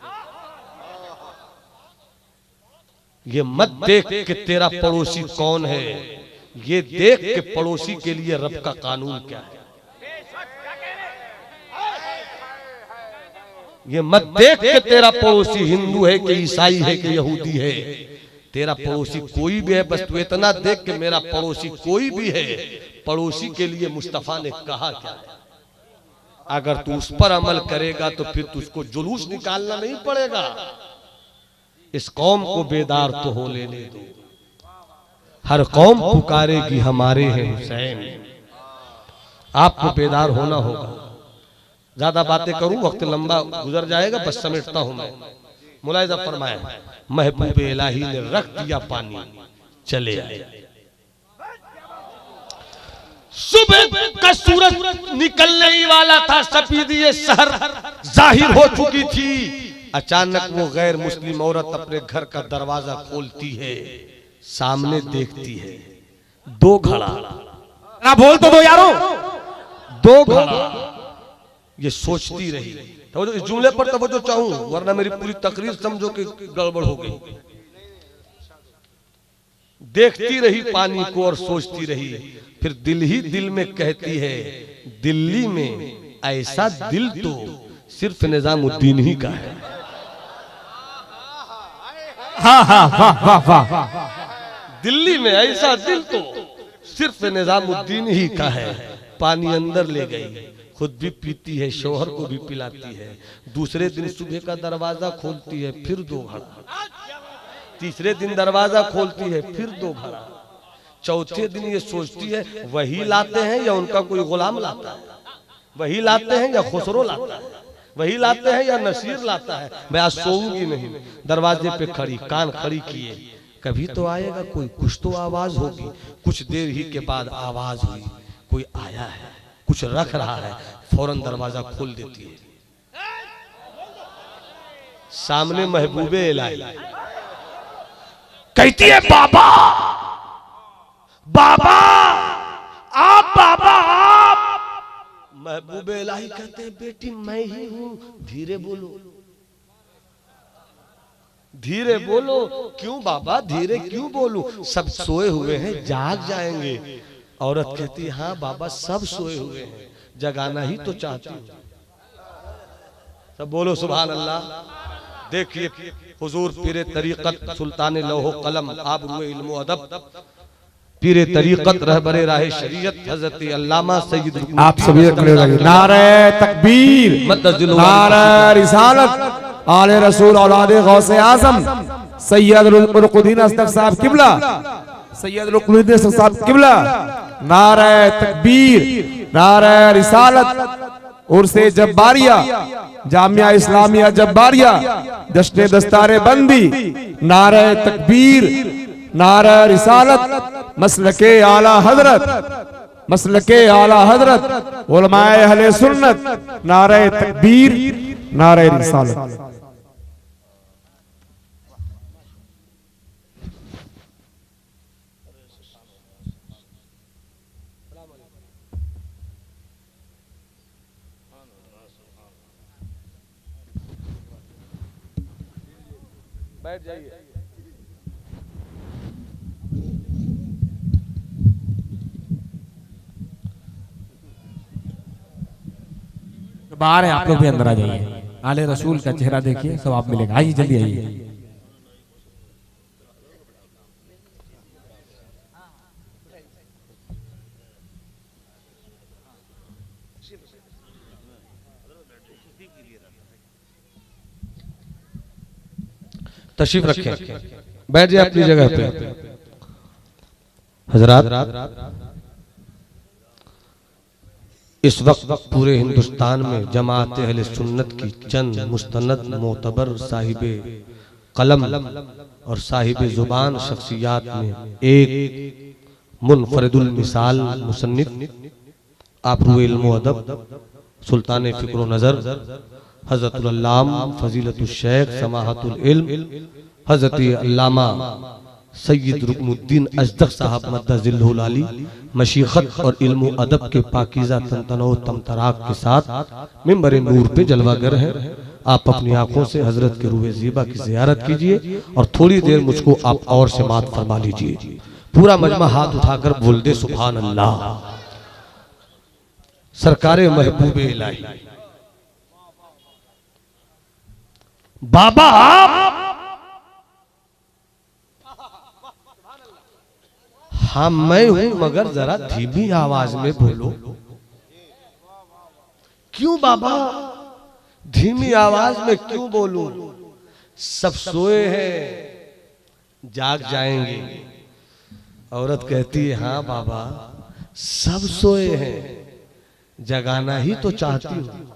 ये मत देख कि तेरा पड़ोसी कौन है, ये देख के पड़ोसी के लिए रब का कानून क्या है। ये मत देख के तेरा पड़ोसी हिंदू है कि ईसाई है कि यहूदी है। तेरा पड़ोसी कोई भी है, बस तू इतना देख के मेरा पड़ोसी कोई भी है। पड़ोसी के लिए मुस्तफा ने कहा क्या है। अगर तू उस पर अमल करेगा तो फिर तुझको जुलूस निकालना नहीं पड़ेगा। इस कौम को बेदार तो हो लेने दो। हर कौम पुकारेगी हमारे हैं हुसैन। आपको बेदार होना होगा। ज्यादा बातें करूं वक्त लंबा गुजर जाएगा, बस समेटता हूं मैं। मुलाहिजा फरमाया, महबूबे इलाही ने रख दिया पानी, चले आए। सुबह का सूरज निकलने ही वाला था, सफेदी शहर जाहिर हो चुकी थी। अचानक वो गैर मुस्लिम औरत अपने घर का दरवाजा खोलती है, सामने देखती है 2 घड़ा। ना बोल तो दो यारो, 2 घड़ा। ये सोचती रही। तो इस जुमले पर तवज्जो चाहूं, वरना मेरी पूरी तकरीर समझो कि गड़बड़ हो गई। देखती रही पानी को और सोचती रही। फिर दिल ही दिल में कहती है, दिल्ली में ऐसा दिल तो सिर्फ निजामुद्दीन ही का है। हाँ हाँ वाह वाह वाह। दिल्ली में ऐसा दिल तो सिर्फ निजामुद्दीन ही का है। पानी अंदर ले गई, खुद भी पीती है, शौहर को भी पिलाती है। दूसरे दिन सुबह का दरवाजा खोलती है, फिर 2 घड़ा। तीसरे दिन दरवाजा खोलती है, फिर 2 घड़ा। चौथे दिन ये सोचती है वही लाते हैं या उनका कोई गुलाम लाता है, वही लाते हैं या खुसरो लाता है, वही लाते हैं या नसीर लाता है। मैं आज सोऊंगी नहीं। दरवाजे पे खड़ी, कान खड़ी किए, कभी तो आएगा कोई, कुछ तो आवाज होगी। कुछ देर ही के बाद आवाज हुई, कोई आया है, कुछ रख रहा है। फौरन दरवाजा खोल देती है। सामने महबूबे इलाही कहती है, बाबा बाबा आप, बाबा आप। महबूबे इलाही कहते हैं, बेटी मैं ही हूं, धीरे बोलो। धीरे बोलो। क्यों बाबा धीरे क्यों बोलूं? सब सोए हुए हैं, जाग जाएंगे। औरत कहती है हाँ बाबा सब सोए हुए हैं, जगाना ही तो चाहती हूँ। सब बोलो सुभान अल्लाह। देखिए हुजूर पीरे तरीकत सुल्तान लौहो कलम आबरूए इल्म अदब पीरे तरीकत रहबरे राहे शरीयत हजरत अल्लामा सैयद आप सभी नारे तकबीर, नारे रिसालत, आले रसूल औलादे गौसे आजम सैयद रुकनुद्दीन अस्दक साहब किबला, सैयद रुकनुद्दीन अस्दक साहब किबला। नारे तकबीर, नारे रिसालत, उर्से जब्बारिया, जामिया इस्लामिया जब्बारिया, जश्न दस्तारे बंदी। नारे तकबीर, नारे रिसालत, मसलके आला हजरत, मसलके आला हजरत, उलमाए अहले सुन्नत। नारे तकबीर, नारे रिसालत। बैठ जाइए। बाहर है, आप लोग भी अंदर आ जाइए। आले रसूल का चेहरा देखिए, सब आप मिलेगा। आइए जल्दी आइए। तशरीफ रखें, बैठ जाए अपनी जगह पे। हजरात इस वक्त पूरे हिंदुस्तान में जमात अहले सुन्नत की चंद मुस्तनद मोतबर साहिबे कलम और साहिबे जुबान शख्सियात में एक मुनफरिदुल मिसाल मुसन्निफ आबरूए इल्म अदब सुल्तान फिक्र नजर हजरतुल अल्लाम फजीलतुल शेख समाहतुल इल्म हजरत अल्लामा सैयद रुकनुद्दीन अजदक साहब मद्दजिल्लुल आली मशीखत और इल्म अदब के पाकीज़ा तंतनो तमतराक के साथ मिंबर नूर पे जलवागर है। आप अपनी आंखों से हजरत के रूहे ज़ीबा की ज़ियारत कीजिए और थोड़ी देर मुझको आप और से बात फरमा लीजिए। पूरा मजमा हाथ उठाकर बोल दे सुभान अल्लाह। सरकारे महबूबे इलाही बाबा हाँ मैं हूं, मगर जरा धीमी आवाज में बोलो। क्यों बाबा धीमी आवाज में क्यों बोलूं? सब सोए हैं, जाग जाएंगे। औरत कहती है हाँ बाबा सब सोए हैं, जगाना ही तो चाहती हूं,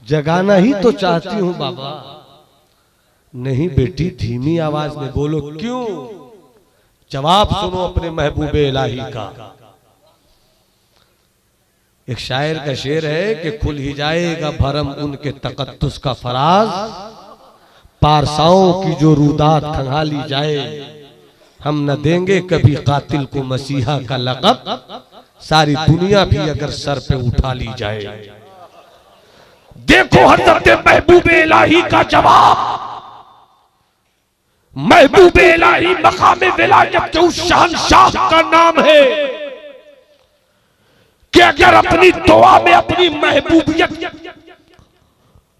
जगाना ही तो चाहती हूं बाबा। नहीं बेटी धीमी आवाज में बोलो। क्यों? जवाब सुनो अपने महबूबे इलाही का। एक शायर का शेर है कि खुल ही जाएगा भरम उनके तकद्दुस का फराज, पारसाओं की जो रूदात खंगाली जाए, हम न देंगे कभी कातिल को मसीहा का लक़ब, सारी दुनिया भी अगर सर पे उठा ली जाए। देखो हजरत महबूबे इलाही का जवाब। महबूबे इलाही मकाम विलायत के उस शहंशाह का नाम है कि अगर अपनी दुआ में अपनी महबूबियत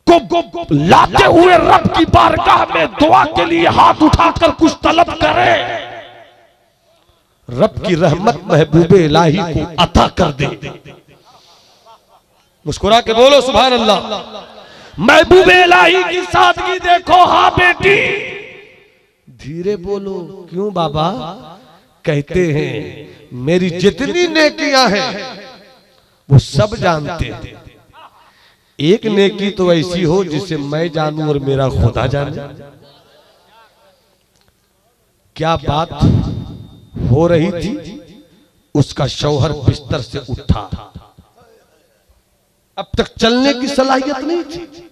को लाते हुए रब की बारगाह में दुआ के लिए हाथ उठाकर कुछ तलब करे, रब की रहमत महबूबे इलाही को अता कर दे। मुस्कुरा के बोलो सुभान अल्लाह। महबूबे इलाही की सादगी देखो। हाँ बेटी धीरे बोलो। क्यों बाबा? कहते हैं मेरी जितनी नेकियां हैं वो सब जानते हैं, एक नेकी तो ऐसी हो जिसे मैं जानूं और मेरा खुदा जाने। क्या बात हो रही थी? उसका शौहर बिस्तर से उठा, अब तक चलने की सलाहियत नहीं थी,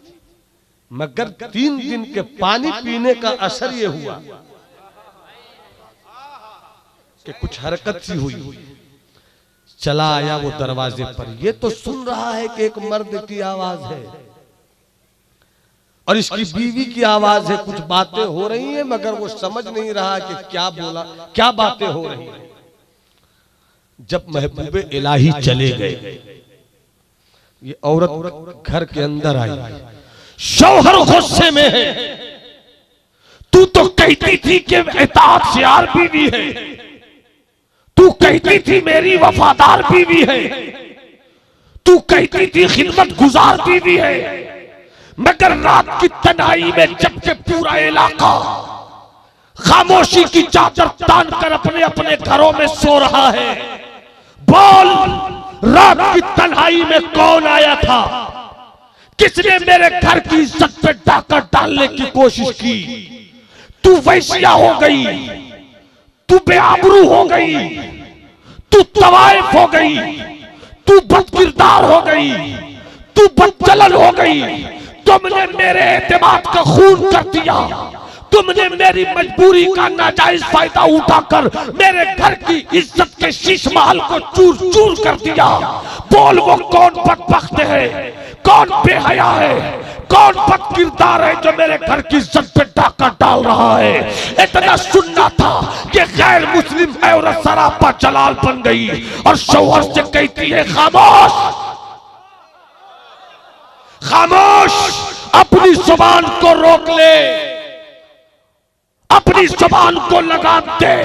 मगर 3 दिन के पानी पीने का असर यह हुआ कि कुछ हरकत सी हुई। चला आया वो दरवाजे पर, ये तो सुन रहा है कि एक मर्द की आवाज है। और इसकी बीवी की आवाज है, कुछ बातें हो रही हैं मगर वो समझ नहीं रहा कि क्या बोला, क्या बातें हो रही हैं। जब महबूबे इलाही चले गए, ये औरत घर के अंदर आई। शौहर गुस्से में है, तू तो कहती थी कि इताअतयार बीवी है, तू कहती थी मेरी वफादार बीवी है, तू कहती थी खिदमत गुजार बीवी है, मगर रात की तन्हाई में जबकि पूरा इलाका खामोशी की चादर तान कर अपने अपने घरों में सो रहा है, बोल रात की तन्हाई में कौन आया था? किसने मेरे घर की इज्जत पे डाका डालने की कोशिश की? तू वैश्या हो गई, तू बेआबरू हो गई, तू तवाइफ हो गई, तू बदकिरदार हो गई, तू बदचलन हो गई। तुमने मेरे एतमाद का खून कर दिया, तुमने मेरी मजबूरी का नाजायज फायदा उठाकर मेरे घर की इज्जत के शीश महल को चूर चूर कर दिया। बोल वो कौन बदबख्त है, कौन बेहया है, कौन बदकिरदार है जो मेरे घर की इज्जत पे डाका डाल रहा है? इतना सुनना था कि गैर मुस्लिम औरत सरापा जलाल बन गई और शौहर से कहती है खामोश, खामोश, अपनी जुबान को रोक ले, अपनी जुबान को लगाम दे।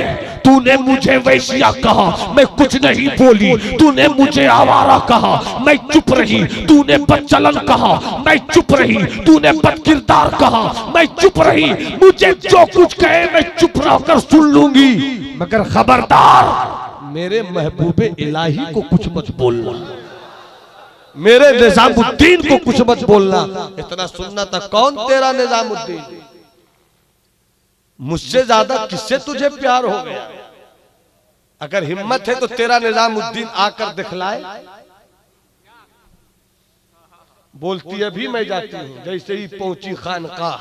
तूने मुझे वैश्या कहा, मैं कुछ नहीं बोली। तूने मुझे आवारा कहा, मैं चुप रही। तूने बदचलन कहा, मैं चुप रही। तूने बदकिरदार कहा, मैं चुप रही। मुझे जो कुछ कहे मैं चुप रहकर सुन लूंगी, मगर खबरदार मेरे महबूबे इलाही को कुछ मत बोलना, मेरे निजामुद्दीन को कुछ मत बोलना। इतना सुनना था, कौन तेरा निजामुद्दीन? मुझसे ज्यादा किससे तुझे प्यार हो गया? अगर हिम्मत है तो तेरा निजामुद्दीन आकर दिखलाए। बोलती अभी मैं जाती हूं। जैसे ही पहुंची खानकाह,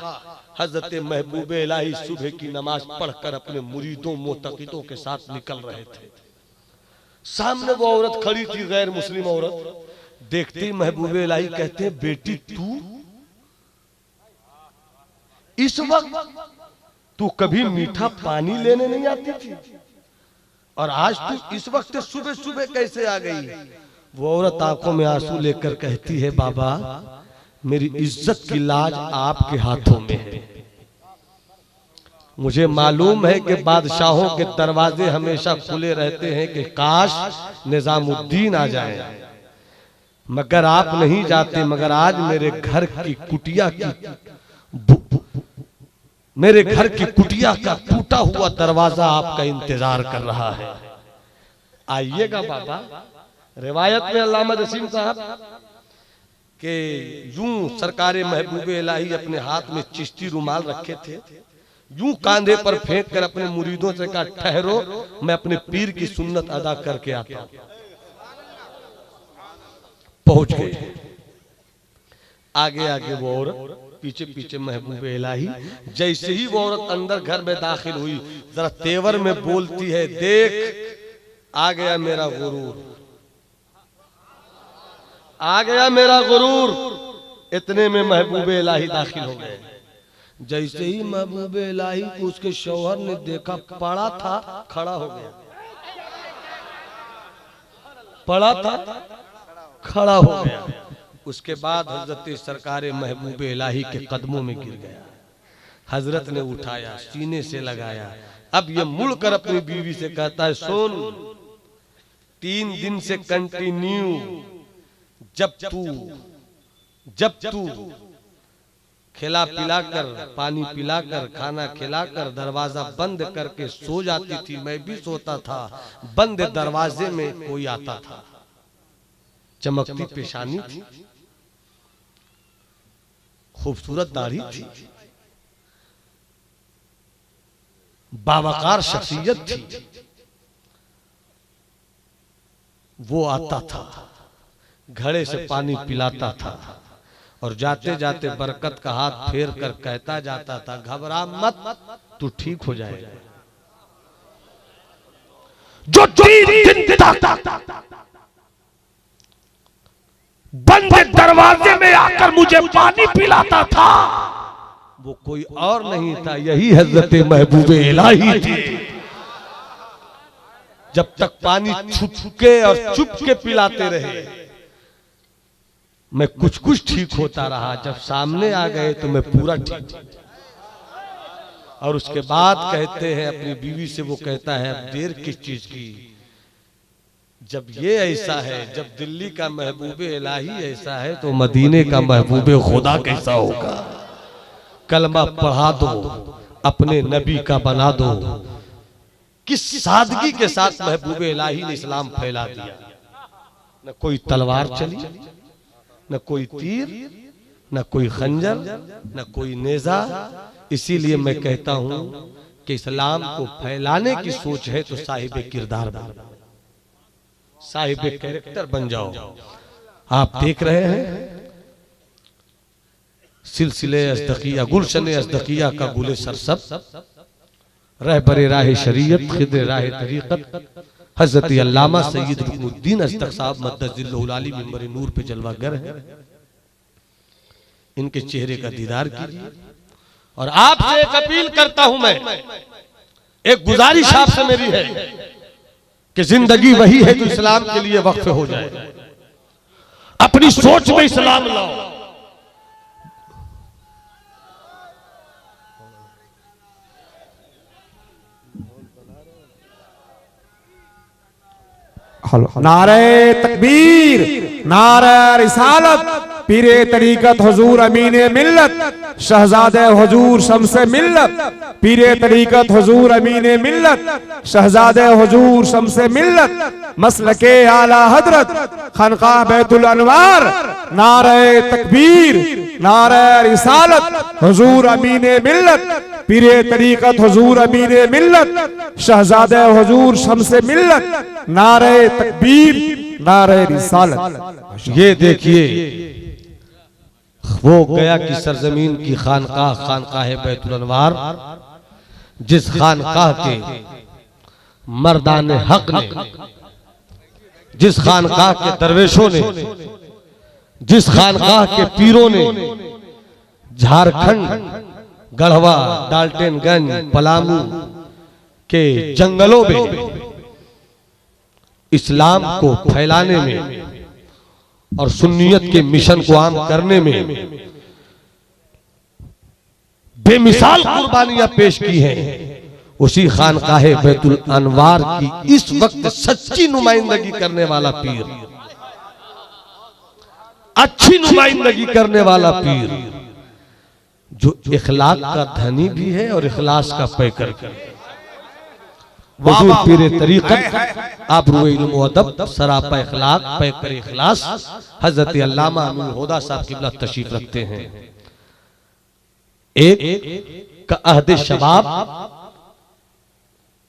हजरत महबूब इलाही सुबह की नमाज पढ़कर अपने मुरीदों मोतकीदों के साथ निकल रहे थे। सामने वो औरत खड़ी थी, गैर मुस्लिम औरत। देखते ही महबूब इलाही कहते हैं, बेटी तू इस वक्त, तू कभी मीठा पानी लेने नहीं आती थी और आज तू इस वक्त सुबह सुबह कैसे आ गई? वो औरत आंखों में आंसू लेकर कहती है, बाबा मेरी इज्जत की लाज आपके हाथों में है। मुझे मालूम है कि बादशाहों के दरवाजे हमेशा खुले रहते हैं कि काश निजामुद्दीन आ जाए, मगर आप नहीं जाते। मगर आज मेरे घर की कुटिया मेरे घर की कुटिया का टूटा हुआ दरवाजा आपका इंतजार कर रहा है, आइएगा बाबा। रिवायत में अल्लामा जसीम साहब के यूं सरकारे महबूबे इलाही अपने हाथ में चिश्ती रुमाल रखे थे, यूं कांधे पर फेंक कर अपने मुरीदों से कहा, ठहरो मैं अपने पीर की सुन्नत अदा करके आता हूं। पहुंच गए। आगे आगे वो औरत, पीछे पीछे महबूब इलाही। जैसे ही वो औरत अंदर घर में दाखिल हुई, जरा तेवर में बोलती है, देख आ गया मेरा गुरूर, आ गया मेरा गुरूर। इतने में महबूब इलाही दाखिल हो गए। जैसे ही महबूब इलाही को उसके शौहर ने देखा, पड़ा था खड़ा हो गया, पड़ा था खड़ा हो गया। उसके बाद हजरत सरकारे महबूब इलाही के कदमों में गिर गया। हजरत ने उठाया, सीने से लगाया। अब ये मुड़कर अपनी बीवी से कहता है, सुन, 3 दिन से कंटिन्यू जब तू खिला पिलाकर, पानी पिलाकर, खाना खिलाकर, दरवाजा बंद करके सो जाती थी, मैं भी सोता था। बंद दरवाजे में कोई आता था, चमकती पेशानी थी, खूबसूरत दाढ़ी थी, बावकार शख्सियत थी। वो आता था, घड़े से पानी पिलाता था और जाते जाते बरकत का हाथ फेर कर कहता जाता था, घबरा मत, तू ठीक हो जाएगा। जो 3 दिन तक बंद दरवाजे में आकर मुझे पानी पिलाता था, वो कोई और नहीं था, यही हजरत महबूब इलाही थे। जब तक पानी छुपके और चुप के पिलाते रहे, मैं कुछ कुछ ठीक होता रहा। जब सामने आ गए तो मैं पूरा ठीक। और उसके बाद कहते हैं अपनी बीवी से, वो कहता है अब देर किस चीज की, जब ये ऐसा है, जब दिल्ली का महबूब इलाही ऐसा है तो मदीने का महबूब खुदा कैसा होगा। कलमा पढ़ा दो, अपने नबी का बना दो। किस सादगी के साथ महबूब इलाही ने इस्लाम फैला दिया। न कोई तलवार चली, न कोई तीर, न कोई खंजर, न कोई नेजा। इसीलिए मैं कहता हूं कि इस्लाम को फैलाने की सोच है तो साहिब किरदार बन, साहिब कैरेक्टर बन जाओ। आप देख रहे हैं सिलसिले अज़दकिया, गुलशन अज़दकिया का गुले सरसब, रहबरे राह शरीयत, खिदर राह तरीक़त, हज़रत अल्लामा सैयद रुकनुद्दीन अज़दक साहब मद्दज़िल्लहुल आली मिंबर नूर पे जलवागर है। इनके चेहरे का दीदार कीजिए। और आपसे एक अपील करता हूं मैं, एक गुजारिश आपसे मेरी है कि जिंदगी वही है जो इस्लाम के लिए वक्फ हो जाए। अपनी सोच में इस्लाम लाओ। नारे तकबीर, नारे रिसालत, पीरे तरीकत हुजूर अमीने मिल्लत, शहजादे हुजूर शम्से मिल्लत, पीरे तरीकत हुजूर अमीने मिल्लत, शहजादे हुजूर शम्से मिल्लत, मसलके आला हजरत, खनका बैतुल अनवार। नारे तकबीर, नारे रिसालत, हुजूर अमीने मिल्लत, पीरे तरीकत हुजूर अमीने मिल्लत, शहजादे हुजूर शम्से मिल्लत। नारे तकबीर, नारे रिसालत। ये देखिए, वो गया की सरजमीन की खानकाह, खानकाह बैतुल अनवार, जिस खानकाह के मर्दान हक ने, जिस खानकाह के दरवेशों ने, जिस खानकाह के पीरों ने झारखंड, गढ़वा, डाल्टनगंज, पलामू के जंगलों में इस्लाम को फैलाने में और सुन्नियत के मिशन को आम करने में बेमिसाल कुर्बानियां पेश की हैं, उसी खानकाहे बैतुल अनवार की इस वक्त सच्ची नुमाइंदगी करने वाला पीर, अच्छी नुमाइंदगी करने वाला पीर, जो इखलाक का धनी भी है और इखलास का पैकर भी। हुजूर पीरे तरीक़त, आबरूए इल्म व अदब, सरापा इखलाक, पैकर इखलास, हजरत अल्लामा अमीन हुदा साहब किबला तशरीफ रखते हैं। एक का अहद शबाब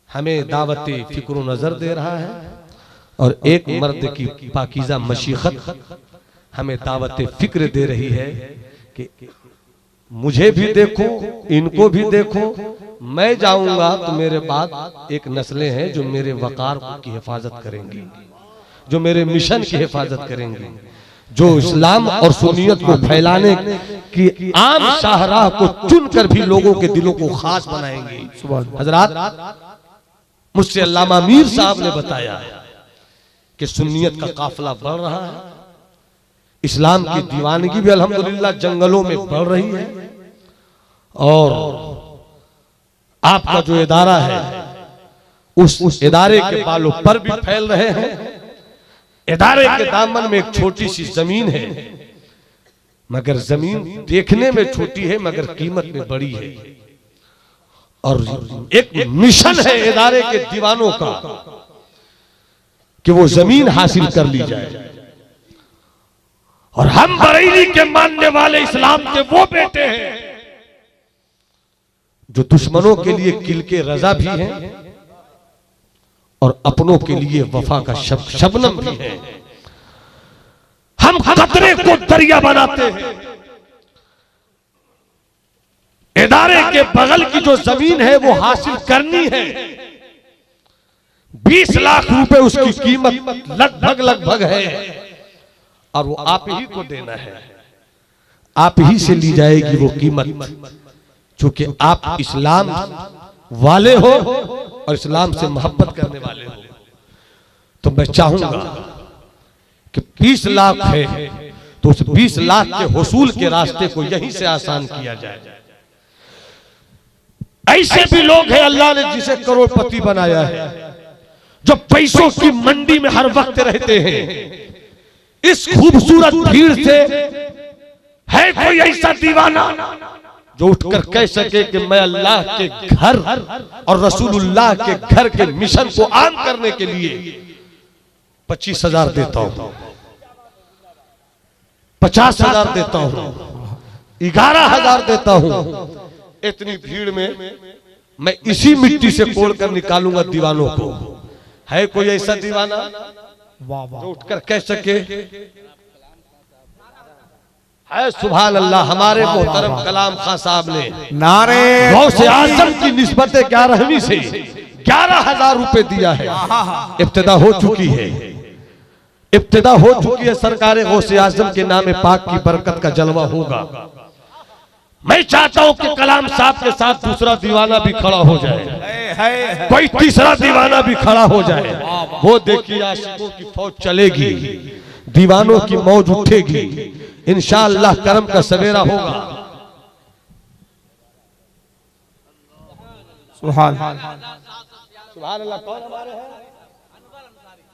हमें दावत फिक्र नजर दे रहा है, और एक मर्द की पाकीज़ा मशीखत हमें दावत फिक्र दे रही है कि मुझे भी देखो, इनको भी देखो। मैं जाऊंगा तो मेरे बाद एक नस्लें हैं जो मेरे वकार की हिफाजत करेंगी, जो मेरे मिशन की हिफाजत करेंगी, जो इस्लाम और सुन्नियत को फैलाने की आम शाहराह को चुनकर भी लोगों के दिलों को खास बनाएंगी। हजरात, मुझसे अल्लामा मीर साहब ने बताया कि सुन्नियत का काफिला बढ़ रहा है, इस्लाम की दीवानगी भी अल्हम्दुलिल्लाह जंगलों में बढ़ रही है, और आपका जो इदारा है उस इदारे के बालों पर भी फैल रहे हैं। इदारे के दामन में एक छोटी सी जमीन है, मगर जमीन देखने में छोटी है मगर कीमत में बड़ी है, और एक मिशन है इदारे के दीवानों का कि वो जमीन हासिल कर ली जाए। और हम बरेली के मानने वाले इस्लाम के वो बेटे हैं जो दुश्मनों के लिए किल के रजा भी हैं और अपनों के लिए वफा का शबनम भी है। हम खतरे को दरिया बनाते हैं। इदारे के बगल की जो जमीन है वो हासिल करनी है, 20 लाख रुपए उसकी कीमत लगभग है। और वो आप ही को देना है, आप ही से ली जाएगी वो कीमत, चूंकि आप इस्लाम वाले हो और इस्लाम से मोहब्बत करने वाले हो। तो मैं चाहूंगा कि 20 लाख है तो उस 20 लाख के हुसूल के रास्ते को यहीं से आसान किया जाए। ऐसे भी लोग हैं अल्लाह ने जिसे करोड़पति बनाया है, जो पैसों की मंडी में हर वक्त रहते हैं। इस खूबसूरत भीड़ से है कोई ऐसा दीवाना जो उठकर कह सके कि मैं अल्लाह के घर और रसूलुल्लाह के घर के मिशन को आम करने के लिए 25,000 देता हूं, 50,000 देता हूं, 11,000 देता हूं। इतनी भीड़ में मैं इसी मिट्टी से कोड़कर निकालूंगा दीवानों को। है कोई ऐसा दीवाना जो उठकर कह सके? है सुभान अल्लाह। हमारे मोहतरम कलाम खां साहब ने नारे गौसे आजम की निस्बत 11वीं से 11,000 रुपए दिया है। इब्तिदा हो चुकी है, इब्तिदा हो चुकी है। सरकार गौसे आजम के नाम पाक की बरकत का जलवा होगा। मैं चाहता हूं कि कलाम साहब के साथ दूसरा दीवाना भी खड़ा हो जाए, कोई तीसरा दीवाना भी खड़ा हो जाए। वो देखिए आशिकों की फौज चलेगी, दीवानों की मौज उठेगी, इंशाअल्लाह करम का सवेरा होगा। सुभान अल्लाह। कौन हमारे हैं?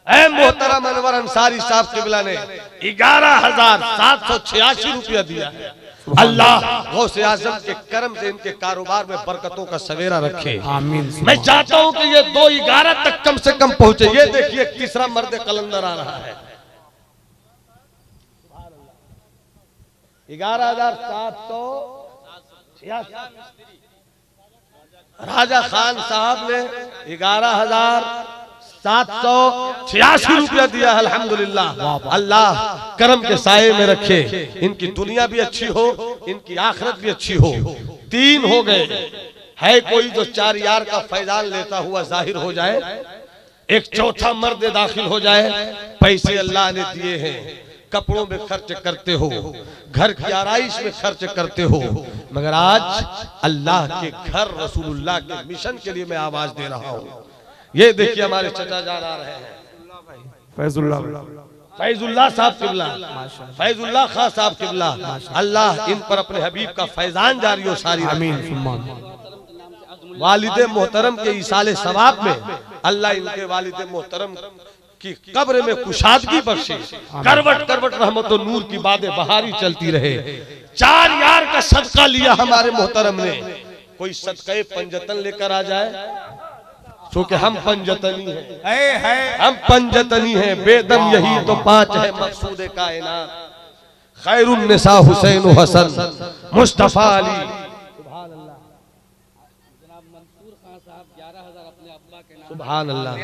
ऐ मोहतरम अनवर अंसारी साहब किबला ने 11,786 रुपया दिया है। अल्लाह गौसे आजम के करम से इनके कारोबार में बरकतों का सवेरा रखे। आमीन। मैं चाहता हूं कि ये 2-11 तक कम से कम पहुंचे। ये देखिए तीसरा मर्द कलंदर आ रहा है। 11,786 राजा खान साहब ने 11,786 रुपया दिया। अल्हम्दुलिल्लाह। अल्लाह करम के साये में रखे, इनकी दुनिया भी अच्छी हो, इनकी आखिरत भी अच्छी हो। 3 हो गए। है कोई जो 4 यार का फैजान लेता हुआ जाहिर हो जाए? एक चौथा मर्द दाखिल हो जाए। पैसे अल्लाह ने दिए हैं, कपड़ों में खर्च करते हो, घर की आराइश में खर्च करते हो, मगर आज अल्लाह के घर रसूलुल्लाह के मिशन के लिए मैं आवाज दे रहा हूँ। ये देखिए हमारे चचा जान आ रहे हैं, फैजुल्लाह साहब किबला, फैजुल्लाह खां साहब किबला। अल्लाह इन पर अपने हबीब का फैजान जारी हो सारी। वालिद मोहतरम के इसाले सवाब में अल्लाह इनके वालिद मोहतरम की कब्र में कुशादगी बख्शे, करवट करवट रहमत और नूर की बातें बहारी चलती रहे। 4 यार का सदका लिया हमारे मोहतरम ने। कोई सदका पंजतन लेकर आ जाए, क्योंकि हम पंजतनी हैं, हम पंजतनी हैं। बेदम यही तो 5 है मकसूद कायनात, खैरुन निसा हुसैन हसन मुस्तफा अली। सुभान अल्लाह।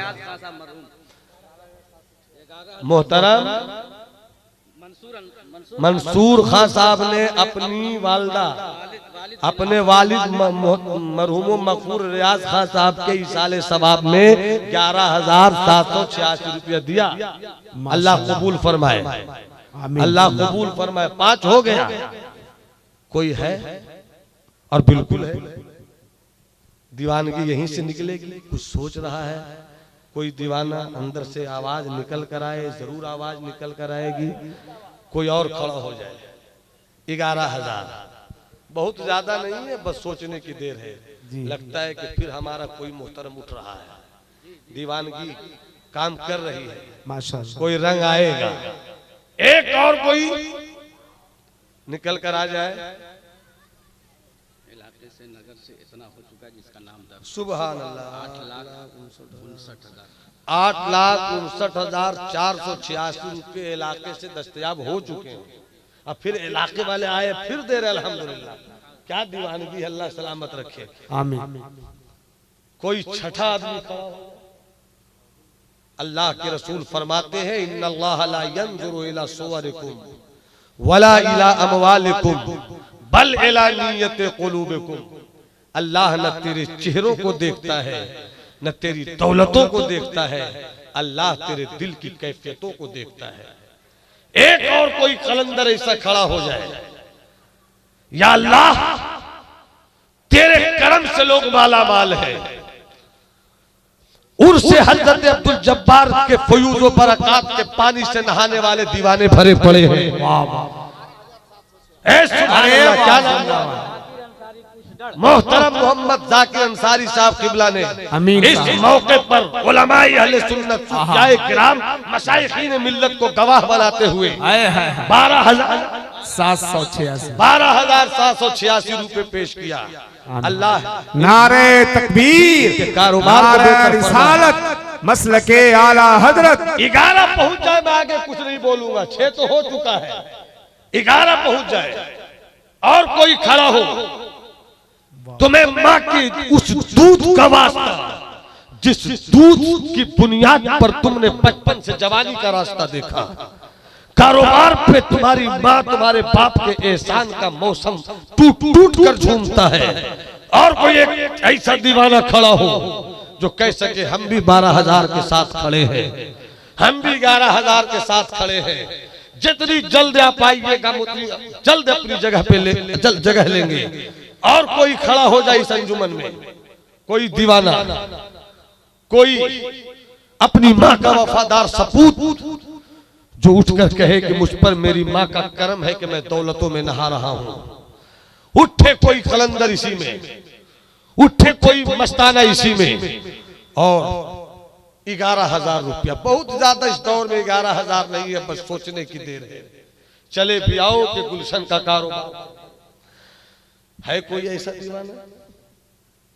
मोहतरम मंसूर खां साहब ने अपनी वालदा, अपने वालिद मरहूम मकफूर रियाज खां साहब के इसाले सवाब में 11,786 रुपया दिया। अल्लाह कबूल फरमाए, अल्लाह कबूल फरमाए। 5 हो गया। कोई है? और बिल्कुल है, दीवानगी यहीं से निकलेगी। कुछ सोच रहा है कोई दीवाना अंदर से आवाज निकल कर आए, जरूर आवाज निकल कर आएगी। कोई और खड़ा हो जाए। 11,000 बहुत ज्यादा नहीं है, बस सोचने की देर है। लगता है कि फिर हमारा कोई मोहतरम उठ रहा है, दीवानगी काम कर रही है, माशाअल्लाह। कोई रंग आएगा। एक और कोई निकल कर आ जाए। इलाके से नगर से इतना हो चुका है जिसका नाम सुभान अल्लाह। 8,59,486 रुपये इलाके से दस्तयाब हो चुके हैं। अब फिर इलाके वाले आए, फिर दे रहे। अल्हम्दुलिल्लाह। क्या दीवानगी, अल्लाह सलामत रखे। आमीन। कोई छठा आदमी खड़ा हो। अल्लाह के रसूल फरमाते हैं इन्नल्लाह ला यंजुरु इला सुवरिकुम वला इला अमवालिकुम बल इला नियति कुलूबिकुम। अल्लाह न तेरे चेहरों को देखता है, न तेरी दौलतों को देखता है, अल्लाह तेरे दिल की कैफियतों को देखता है। एक और कोई कलंदर ऐसा खड़ा हो जाए, या अल्लाह तेरे करम से लोग माला माल है। उर्से हजरत अब्दुल जब्बार के फयूज व बरक़ात के पानी से नहाने वाले दीवाने भरे पड़े हैं। क्या नाम मोहतरम मोहम्मद जाकिर अंसारी साहब किबला ने इस मौके पर उलमाए अहले सुन्नत सुफियाए किराम मशाइखीन मिल्लत को गवाह बनाते हुए 12,786 रुपए पेश किया। अल्लाह नारे तकबीर के कारोबार को बेहतर रिसालत मसलके आला हजरत। 11 पहुंच जाए, मैं आगे कुछ नहीं बोलूंगा, 6 तो हो चुका है, 11 पहुंच जाए और कोई खड़ा हो, तुम्हें मां की उस दूध का वास्ता जिस दूध की बुनियाद पर तुमने बचपन से जवानी का रास्ता देखा, कारोबार पे तुम्हारी माँ तुम्हारे बाप के एहसान का मौसम टूट टूट कर झूमता है, और कोई एक ऐसा दीवाना खड़ा हो जो कह सके हम भी 12,000 के साथ खड़े हैं, हम भी 11,000 के साथ खड़े हैं, जितनी जल्द आप आइएगा उतनी जल्द अपनी जगह पे जल्द जगह लेंगे। और कोई खड़ा हो जाए इस अंजुमन में, कोई दीवाना, कोई अपनी माँ का वफादार सपूत जो उठकर कहे कि मुझ पर मेरी माँ का करम है कि मैं दौलतों में नहा रहा हूं। उठे कोई कलंदर इसी में, उठे कोई मस्ताना इसी में। और 11,000 रुपया बहुत ज्यादा इस दौर में 11,000 नहीं है, बस सोचने की देर है। चले भी आओ कि गुलशन का कारोबार है। कोई ऐसा दीवाना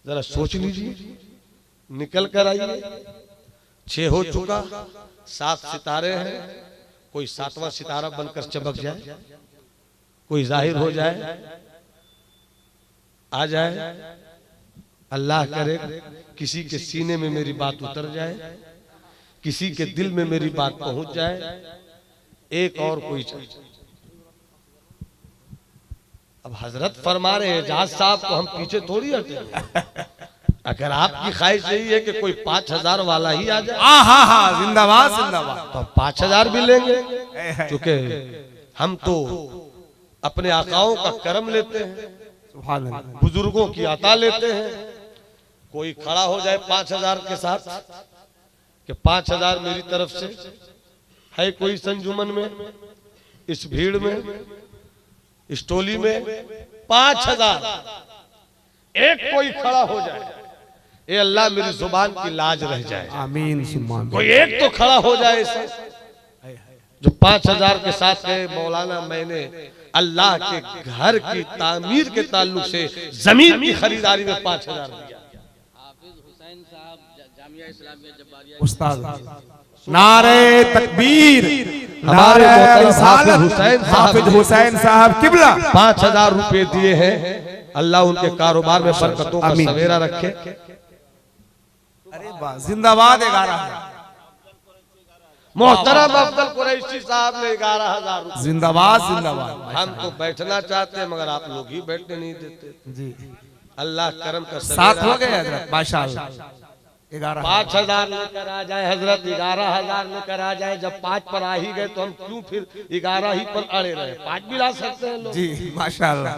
जरा सोच लीजिए, निकल कर आइए। 6 हो चुका, 7 सितारे हैं, कोई 7वां सितारा बनकर चमक जाए, कोई जाहिर हो जाए, आ जाए। अल्लाह करे किसी के सीने में मेरी बात उतर जाए, किसी के दिल में मेरी बात पहुंच जाए। एक और कोई अब हजरत फरमा रहे हैं एजाज साहब को हम पीछे थोड़ी हटे। अगर आपकी ख्वाहिश यही है कि कोई 5,000 वाला ही आ जाए, जिंदाबाद जिंदाबाद, तो 5,000 भी लेंगे, क्योंकि हम तो अपने आकाओं का करम लेते हैं, बुजुर्गों की अता लेते हैं। कोई खड़ा हो जाए 5,000 के साथ कि 5,000 मेरी तरफ से है। कोई संजुमन में, इस भीड़ में, इस टोली में 5,000 एक कोई खड़ा हो जाए, ए अल्लाह मेरी जुबान की लाज रह जाए। आमीन। कोई एक तो खड़ा हो जाए ऐसा जो 5,000 के साथ है, मौलाना मैंने अल्लाह के घर की तामीर के ताल्लुक से जमीन की खरीदारी में 5,000 दिया। उस्ताद नारे तकबीर, हमारे हाफिज हुसैन साहब किबला 5,000 रुपए दिए हैं। अल्लाह उनके कारोबार में बरकतों का सवेरा रखे। अरे वाह, जिंदाबाद। 11 मोहतरम अफजल कुरैशी साहब ने 11,000 रुपए। जिंदाबाद जिंदाबाद। हम तो बैठना चाहते हैं मगर आप लोग ही बैठने नहीं देते जी। अल्लाह करम का साथ हो गए हजरत, माशाअल्लाह। 5,000 लेकर आ जाए हजरत, 11,000 लेकर आ जाए। जब 5 पर आ ही गए तो हम क्यों फिर 11 ही पर अड़े रहे? 5 भी ला सकते हैं लोग जी, माशाअल्लाह।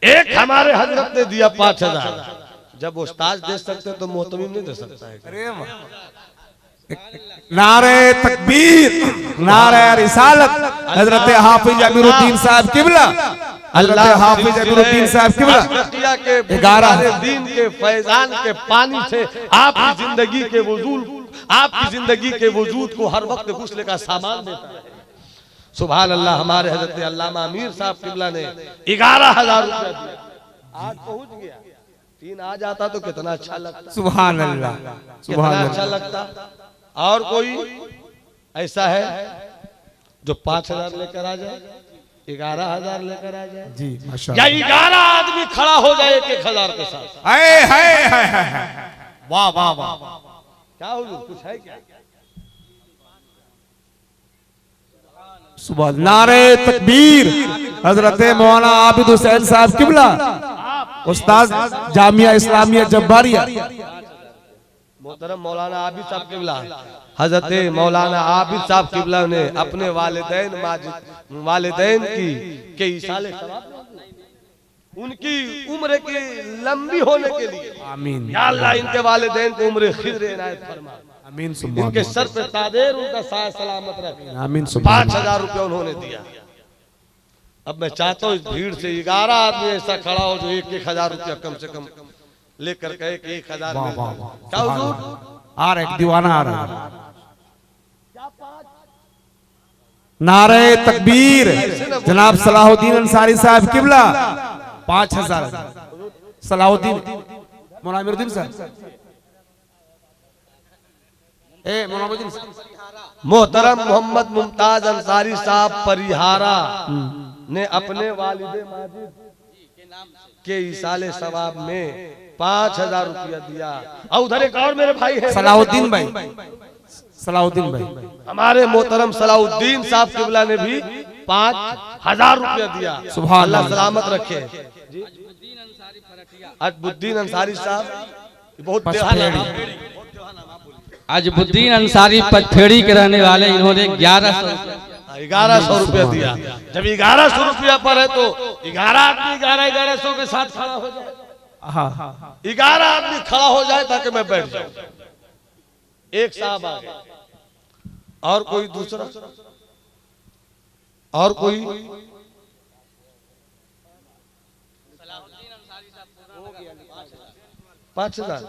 एक हमारे हजरत ने दिया 5,000। जब उस्ताद दे सकते तो मोहतमीम नहीं दे सकता है। अरे नारे तकबीर, नारे रिसालत, हजरत हाफिज अमीरुद्दीन साहब किबला, हजरत हाफिज अमीरुद्दीन साहब किबला के 11 दिन के फैजान के पानी से आपकी जिंदगी के वजूद, आपकी जिंदगी के वजूद को हर वक्त गुस्ले का सामान देता है। सुभान अल्लाह। हमारे हजरत अल्लामा अमीर साहब किबला ने 11,000 रुपया दिया। आज पहुंच गया, 3 आ जाता तो कितना अच्छा लगता। सुभान अल्लाह, कितना अच्छा लगता। और कोई ऐसा है जो 5,000 लेकर आ जाए, 11,000 लेकर आ जाए जी, या माशाअल्लाह। 11 आदमी खड़ा हो जाए 1,000 के साथ। वाह वाह वाह। क्या हुजूर, कुछ है क्या? सुभान। नारे तकबीर, हजरत मौलाना आबिद हुसैन साहब किबला, उस्ताद जामिया इस्लामिया जब्बारिया। मोहतरम मौलाना आबिद साहब किबला, हजरत मौलाना आबिद साहब किबला ने अपने वालिदैन की के इसाले सवाब उनकी उम्र की लंबी होने के लिए आमीन या अल्लाह इनके वालिदैन को उम्र खिर इनायत फरमा, आमीन इनके सर पे तादेर उनका साया सलामत रखे। आमीन 5,000 रुपया उन्होंने दिया। अब मैं चाहता हूँ इस भीड़ से 11 आदमी ऐसा खड़ा हो जो 1,000 रुपया कम से कम लेकर कहे कि 1,000 क्या हुजूर आ रहा है, दीवाना आ रहा है। नारे तकबीर जनाब सलाहुद्दीन अंसारी साहब किबला 5,000 सलाहुद्दीन मोनामिरुद्दीन साहब मोनामिरुद्दीन मोहतरम मोहम्मद मुमताज अंसारी साहब परिहारा ने अपने वालिदे माजिद के इसाले सवाब में 5,000 रुपया दिया। और उधर एक और मेरे भाई है सलाहुद्दीन भाई, सलाहुद्दीन भाई हमारे मोहतरम सलाहुद्दीन साहब किबला ने भी 5,000 रुपया दिया। सुभान अल्लाह अल्लाह। सलामत रखे। अजबुद्दीन अंसारी साहब बहुत अजबुद्दीन अंसारी पचफेड़ी के रहने वाले, इन्होंने 1100 रुपया दिया। जब 1100 रुपया पर है तो 11 आदमी 1100 के साथ खड़ा हो जाए। 11 आदमी खड़ा हो जाए ताकि मैं बैठ जाऊं। एक साहब आ गए और कोई दूसरा और कोई 5,000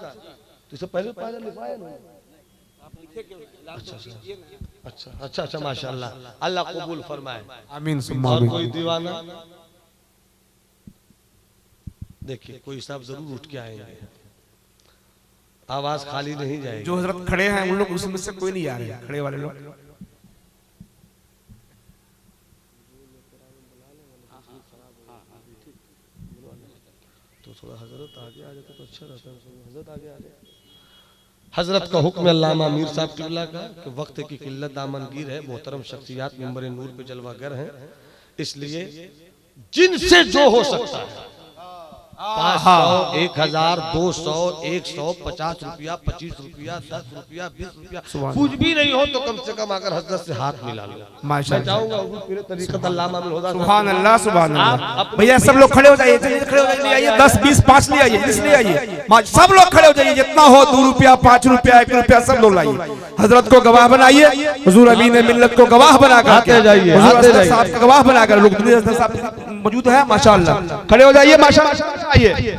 तो इससे पहले 5,000 लिखवाया ना। अच्छा माशाल्लाह, अल्लाह कबूल फरमाए। आमीन और कोई दीवाना देखिए, कोई साहब जरूर उठ के आएंगे, आवाज खाली नहीं जाएगी। जो हजरत खड़े हैं उन लोग उसमें से कोई नहीं आ रहे, खड़े वाले लोग। तो थोड़ा हजरत आगे आ जाते तो अच्छा रहता है। हजरत आगे आ जाए। हजरत का हुक्म अल्लामा मीर साहब किबला का कि वक्त की किल्लत दामनगीर है, मोहतरम शख्सियात मिंबर नूर पे जलवागर हैं, इसलिए जिनसे जो हो सकता है 500, 1,000, 200, 100, 50 रुपया, 25 रुपया, 10 रुपया, 20 रुपया, कुछ भी नहीं हो तो कम से कम अगर हजरत से हाथ मिला लो। मैं चाहूंगा पूरे तरीक़त अल्लामा में होगा। सुभान अल्लाह सुभान अल्लाह। भैया सब लोग खड़े हो जाइए, जल्दी खड़े हो जाइए, 10, 20, 5 ले आइए, इसलिए आइए, सब लोग खड़े हो जाइए, जितना हो 2 रुपया, 5 रुपया, 1 रुपया सब लोग लाइए। हजरत को गवाह बनाइए, हुजूर अमीन मिल्लत को गवाह बनाकर आते जाइए, साहब का गवाह बनाकर लोग मौजूद है माशाअल्लाह। खड़े हो जाइए माशाअल्लाह, आइए।